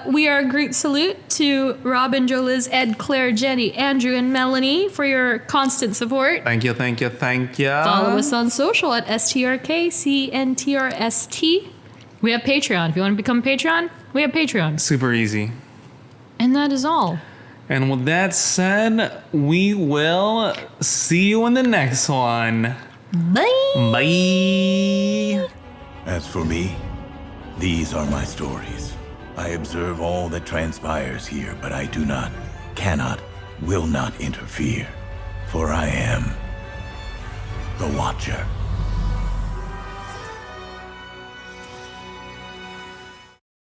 We are a great salute to Robin, Joe, Liz, Ed, Claire, Jenny, Andrew, and Melanie for your constant support. Thank you. Follow us on social at STRKCNTRST. We have Patreon. If you want to become a Patreon, we have Patreon. Super easy. And that is all. And with that said, we will see you in the next one. Bye. Bye. As for me, these are my stories. I observe all that transpires here, but I do not, cannot, will not interfere. For I am the Watcher.